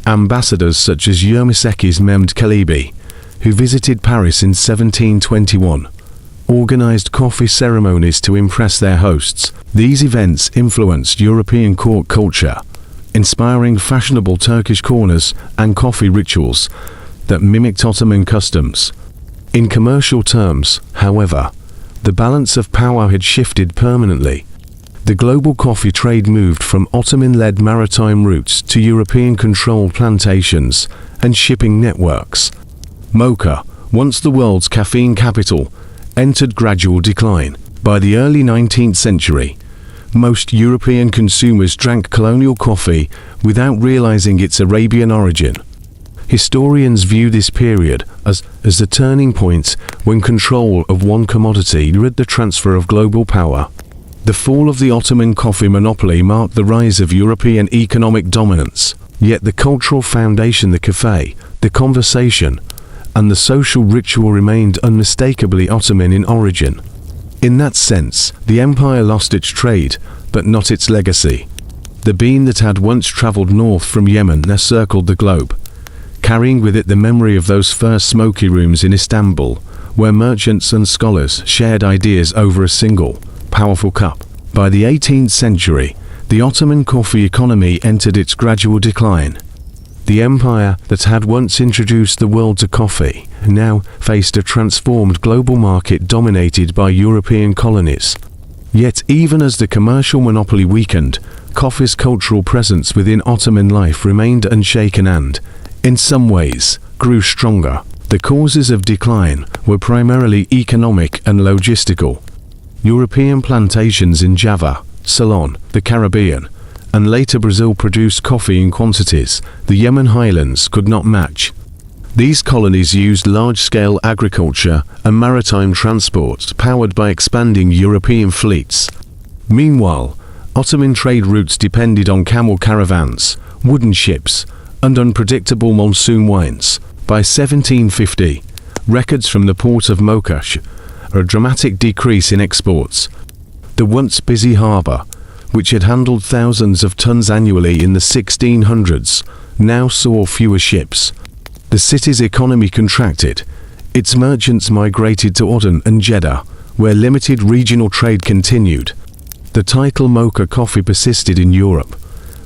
ambassadors such as Yermiseki's Mehmed Kalebi, who visited Paris in 1721, organized coffee ceremonies to impress their hosts. These events influenced European court culture, inspiring fashionable Turkish corners and coffee rituals that mimicked Ottoman customs. In commercial terms, however, the balance of power had shifted permanently. The global coffee trade moved from Ottoman-led maritime routes to European-controlled plantations and shipping networks. Mocha, once the world's caffeine capital, entered gradual decline. By the early 19th century, most European consumers drank colonial coffee without realizing its Arabian origin. Historians view this period as the turning point when control of one commodity led the transfer of global power. The fall of the Ottoman coffee monopoly marked the rise of European economic dominance. Yet the cultural foundation, the café, the conversation, and the social ritual remained unmistakably Ottoman in origin. In that sense, the empire lost its trade, but not its legacy. The bean that had once traveled north from Yemen now circled the globe, carrying with it the memory of those first smoky rooms in Istanbul, where merchants and scholars shared ideas over a single, powerful cup. By the 18th century, the Ottoman coffee economy entered its gradual decline. The empire that had once introduced the world to coffee now faced a transformed global market dominated by European colonies. Yet even as the commercial monopoly weakened, coffee's cultural presence within Ottoman life remained unshaken and, in some ways, grew stronger. The causes of decline were primarily economic and logistical. European plantations in Java, Ceylon, the Caribbean, and later Brazil produced coffee in quantities the Yemen highlands could not match. These colonies used large-scale agriculture and maritime transport powered by expanding European fleets. Meanwhile, Ottoman trade routes depended on camel caravans, wooden ships, and unpredictable monsoon winds. By 1750, records from the port of Mocha show a dramatic decrease in exports. The once busy harbour, which had handled thousands of tons annually in the 1600s, now saw fewer ships. The city's economy contracted. Its merchants migrated to Aden and Jeddah, where limited regional trade continued. The title Mocha coffee persisted in Europe,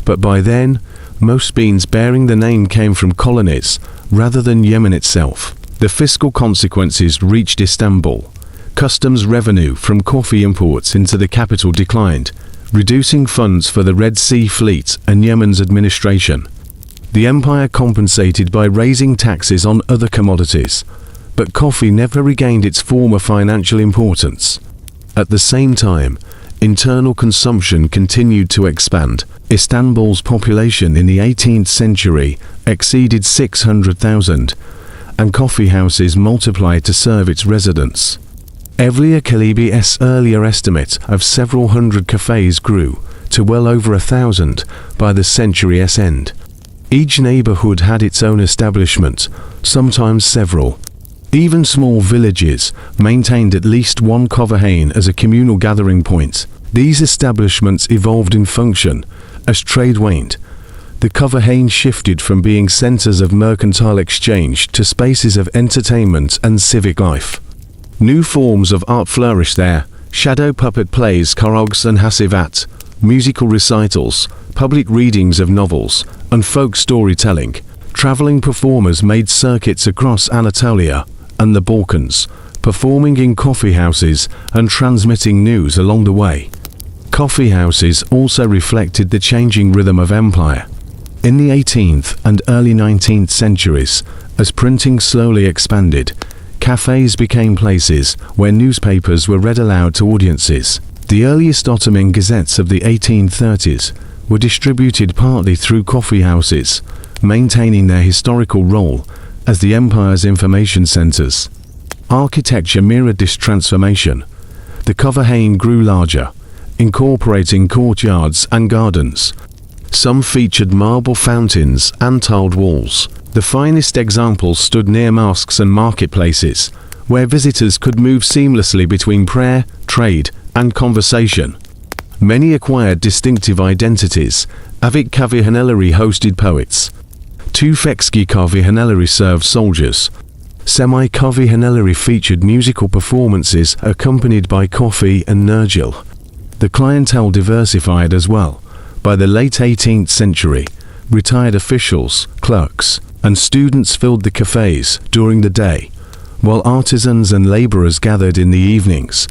but by then, most beans bearing the name came from colonies rather than Yemen itself. The fiscal consequences reached Istanbul. Customs revenue from coffee imports into the capital declined, reducing funds for the Red Sea Fleet and Yemen's administration. The empire compensated by raising taxes on other commodities, but coffee never regained its former financial importance. At the same time, internal consumption continued to expand. Istanbul's population in the 18th century exceeded 600,000, and coffee houses multiplied to serve its residents. Evliya Çelebi's earlier estimate of several hundred cafes grew to well over 1,000 by the century's end. Each neighborhood had its own establishment, sometimes several. Even small villages maintained at least one kavahain as a communal gathering point. These establishments evolved in function as trade waned. The kavahain shifted from being centers of mercantile exchange to spaces of entertainment and civic life. New forms of art flourished there: shadow puppet plays, karaoke and hasivat, musical recitals, public readings of novels, and folk storytelling. Traveling performers made circuits across Anatolia and the Balkans, performing in coffee houses and transmitting news along the way. Coffee houses also reflected the changing rhythm of empire. In the 18th and early 19th centuries, as printing slowly expanded, cafes became places where newspapers were read aloud to audiences. The earliest Ottoman gazettes of the 1830s were distributed partly through coffee houses, maintaining their historical role as the empire's information centers. Architecture mirrored this transformation. The kavahain grew larger, incorporating courtyards and gardens. Some featured marble fountains and tiled walls. The finest examples stood near mosques and marketplaces, where visitors could move seamlessly between prayer, trade, and conversation. Many acquired distinctive identities. Avik Kavihanelleri hosted poets. Tufekski Kavihanelleri served soldiers. Semai Kavihanelleri featured musical performances accompanied by coffee and nergil. The clientele diversified as well. By the late 18th century, retired officials, clerks, and students filled the cafes during the day, while artisans and laborers gathered in the evenings.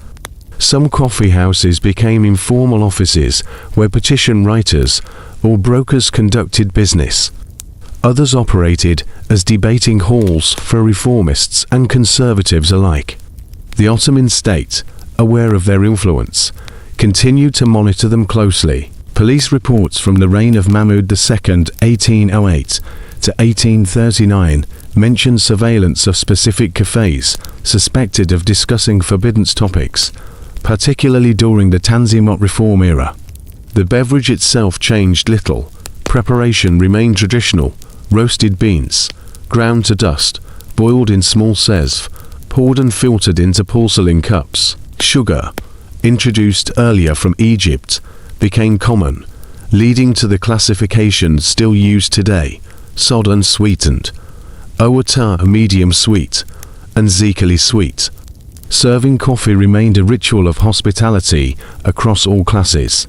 Some coffee houses became informal offices where petition writers or brokers conducted business. Others operated as debating halls for reformists and conservatives alike. The Ottoman state, aware of their influence, continued to monitor them closely. Police reports from the reign of Mahmud II, 1808 to 1839, mention surveillance of specific cafes suspected of discussing forbidden topics, particularly during the Tanzimat reform era. The beverage itself changed little. Preparation remained traditional: roasted beans, ground to dust, boiled in small sezv, poured and filtered into porcelain cups. Sugar, introduced earlier from Egypt, became common, leading to the classification still used today: sod unsweetened, Owata medium sweet, and Zekali sweet. Serving coffee remained a ritual of hospitality across all classes.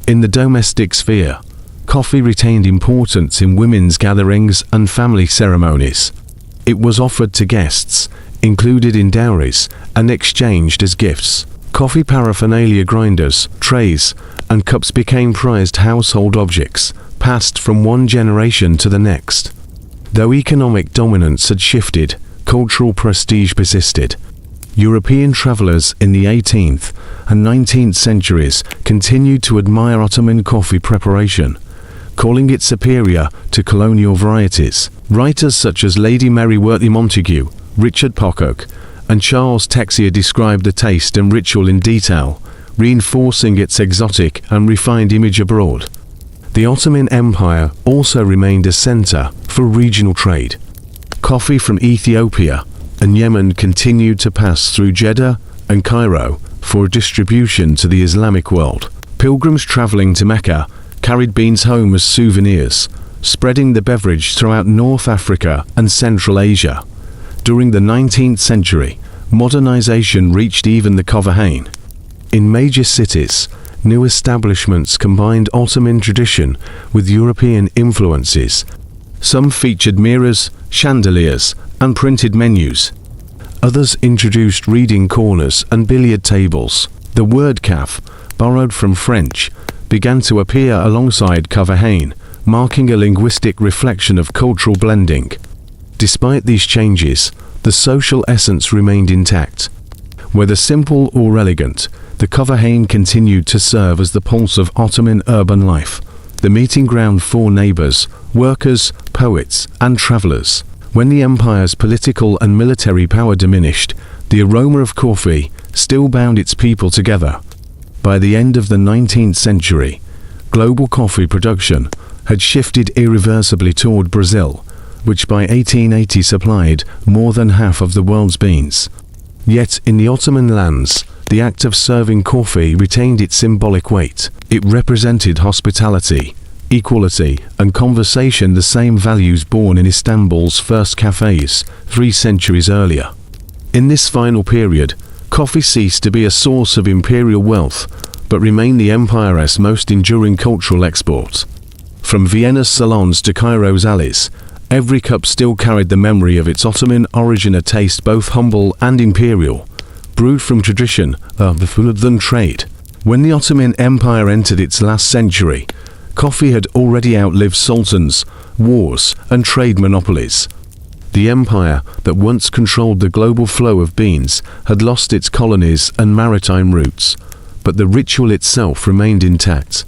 In the domestic sphere, coffee retained importance in women's gatherings and family ceremonies. It was offered to guests, included in dowries, and exchanged as gifts. Coffee paraphernalia, grinders, trays, and cups became prized household objects, passed from one generation to the next. Though economic dominance had shifted, cultural prestige persisted. European travelers in the 18th and 19th centuries continued to admire Ottoman coffee preparation, calling it superior to colonial varieties. Writers such as Lady Mary Wortley Montagu, Richard Pocock, and Charles Texier described the taste and ritual in detail, reinforcing its exotic and refined image abroad. The Ottoman Empire also remained a center for regional trade. Coffee from Ethiopia and Yemen continued to pass through Jeddah and Cairo for distribution to the Islamic world. Pilgrims traveling to Mecca carried beans home as souvenirs, spreading the beverage throughout North Africa and Central Asia. During the 19th century, modernization reached even the Coverhain. In major cities, new establishments combined Ottoman tradition with European influences. Some featured mirrors, chandeliers, and printed menus. Others introduced reading corners and billiard tables. The word caf, borrowed from French, began to appear alongside Coverhain, marking a linguistic reflection of cultural blending. Despite these changes, the social essence remained intact. Whether simple or elegant, the Coverhain continued to serve as the pulse of Ottoman urban life, the meeting ground for neighbors, workers, poets, and travelers. When the empire's political and military power diminished, the aroma of coffee still bound its people together. By the end of the 19th century, global coffee production had shifted irreversibly toward Brazil, which by 1880 supplied more than half of the world's beans. Yet in the Ottoman lands, the act of serving coffee retained its symbolic weight. It represented hospitality, equality, and conversation, the same values born in Istanbul's first cafes 3 centuries earlier. In this final period, coffee ceased to be a source of imperial wealth, but remained the empire's most enduring cultural export. From Vienna's salons to Cairo's alleys, every cup still carried the memory of its Ottoman origin, a taste both humble and imperial, brewed from tradition than trade. When the Ottoman Empire entered its last century, coffee had already outlived sultans, wars, and trade monopolies. The empire that once controlled the global flow of beans had lost its colonies and maritime routes, but the ritual itself remained intact.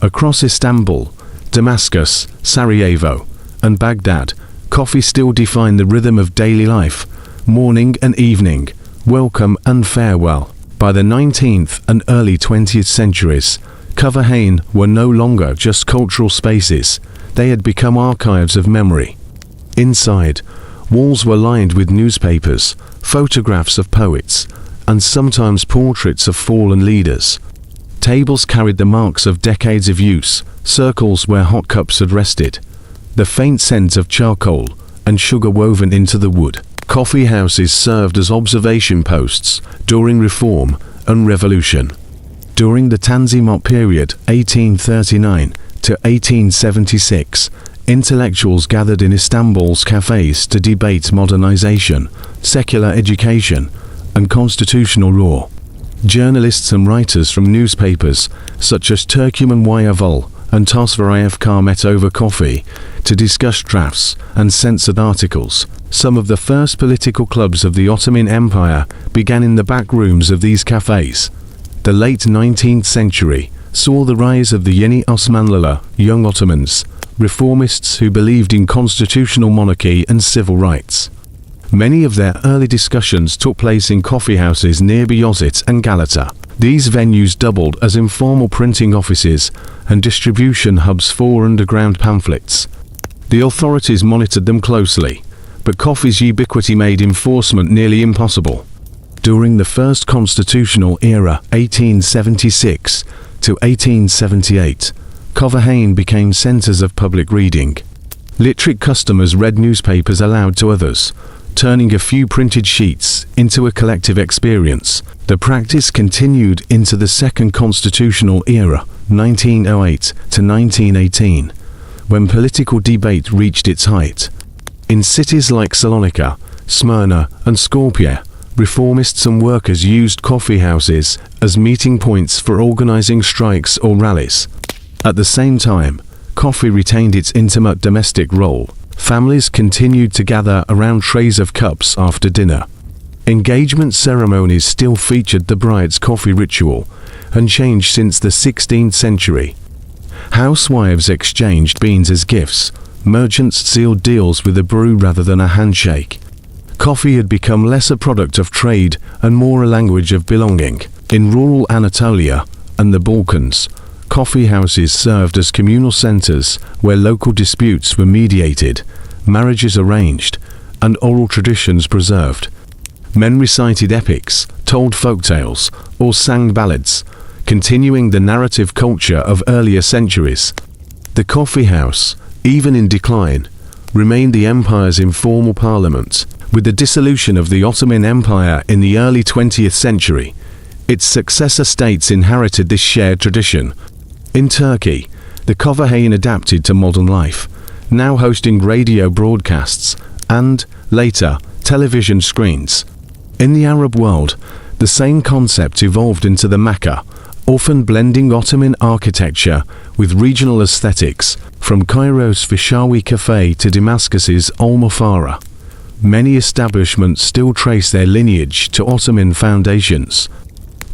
Across Istanbul, Damascus, Sarajevo, and Baghdad, coffee still defined the rhythm of daily life, morning and evening, welcome and farewell. By the 19th and early 20th centuries, Coverhain were no longer just cultural spaces, they had become archives of memory. Inside, walls were lined with newspapers, photographs of poets, and sometimes portraits of fallen leaders. Tables carried the marks of decades of use, circles where hot cups had rested, the faint scent of charcoal and sugar woven into the wood. Coffee houses served as observation posts during Reform and Revolution. During the Tanzimat period, 1839 to 1876, intellectuals gathered in Istanbul's cafes to debate modernization, secular education, and constitutional law. Journalists and writers from newspapers such as Turkuman Wayavul and Tosvarayev met over coffee to discuss drafts and censored articles. Some of the first political clubs of the Ottoman Empire began in the back rooms of these cafes. The late 19th century saw the rise of the Yeni Osmanlılar, young Ottomans, reformists who believed in constitutional monarchy and civil rights. Many of their early discussions took place in coffee houses near Beyazıt and Galata. These venues doubled as informal printing offices and distribution hubs for underground pamphlets. The authorities monitored them closely, but coffee's ubiquity made enforcement nearly impossible. During the first constitutional era, 1876 to 1878, Coverhain became centers of public reading. Literate customers read newspapers aloud to others, turning a few printed sheets into a collective experience. The practice continued into the second constitutional era, 1908 to 1918, when political debate reached its height. In cities like Salonika, Smyrna, and Skopje, reformists and workers used coffee houses as meeting points for organizing strikes or rallies. At the same time, coffee retained its intimate domestic role. Families continued to gather around trays of cups after dinner. Engagement ceremonies still featured the bride's coffee ritual, unchanged since the 16th century. Housewives exchanged beans as gifts. Merchants sealed deals with a brew rather than a handshake. Coffee had become less a product of trade and more a language of belonging. In rural Anatolia and the Balkans, coffee houses served as communal centers where local disputes were mediated, marriages arranged, and oral traditions preserved. Men recited epics, told folktales, or sang ballads, continuing the narrative culture of earlier centuries. The coffee house, even in decline, remained the empire's informal parliament. With the dissolution of the Ottoman Empire in the early 20th century, its successor states inherited this shared tradition. In Turkey, the kahvehane adapted to modern life, now hosting radio broadcasts and, later, television screens. In the Arab world, the same concept evolved into the Makkah, often blending Ottoman architecture with regional aesthetics, from Cairo's Fishawi Cafe to Damascus's Al Mufara. Many establishments still trace their lineage to Ottoman foundations.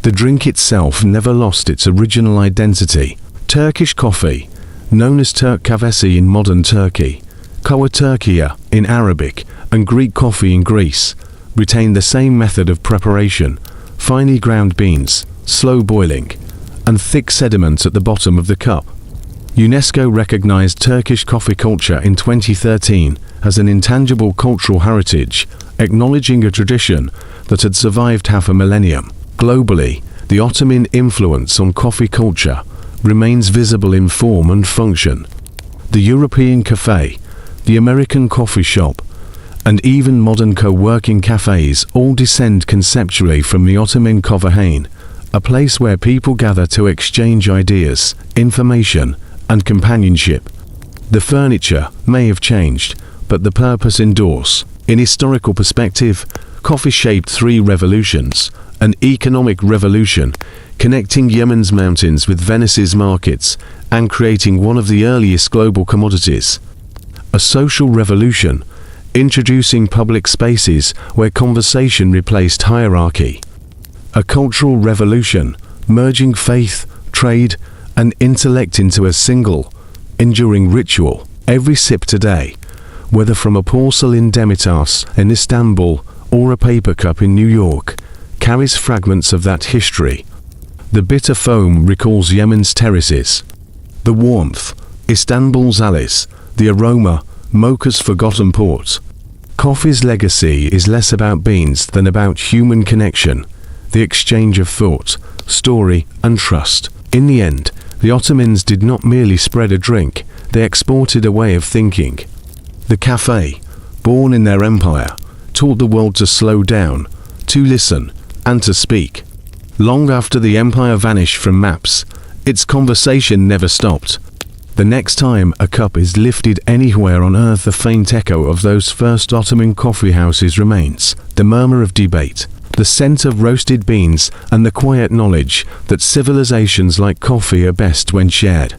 The drink itself never lost its original identity. Turkish coffee, known as Türk kahvesi in modern Turkey, Kahve Türkiye in Arabic, and Greek coffee in Greece, retain the same method of preparation: finely ground beans, slow boiling, and thick sediment at the bottom of the cup. UNESCO recognized Turkish coffee culture in 2013 as an intangible cultural heritage, acknowledging a tradition that had survived half a millennium. Globally, the Ottoman influence on coffee culture remains visible in form and function. The European cafe, the American coffee shop, and even modern co-working cafes all descend conceptually from the Ottoman kahvehane, a place where people gather to exchange ideas, information, and companionship. The furniture may have changed, but the purpose endures. In historical perspective, coffee shaped three revolutions: an economic revolution, connecting Yemen's mountains with Venice's markets and creating one of the earliest global commodities; a social revolution, introducing public spaces where conversation replaced hierarchy; a cultural revolution, merging faith, trade, and intellect into a single, enduring ritual. Every sip today, whether from a porcelain demitasse in Istanbul or a paper cup in New York, carries fragments of that history. The bitter foam recalls Yemen's terraces. The warmth, Istanbul's alleys. The aroma, Mocha's forgotten port. Coffee's legacy is less about beans than about human connection, the exchange of thought, story, and trust. In the end, the Ottomans did not merely spread a drink, they exported a way of thinking. The cafe, born in their empire, taught the world to slow down, to listen, and to speak. Long after the empire vanished from maps, its conversation never stopped. The next time a cup is lifted anywhere on earth, the faint echo of those first Ottoman coffee houses remains, the murmur of debate, the scent of roasted beans, and the quiet knowledge that civilizations like coffee are best when shared.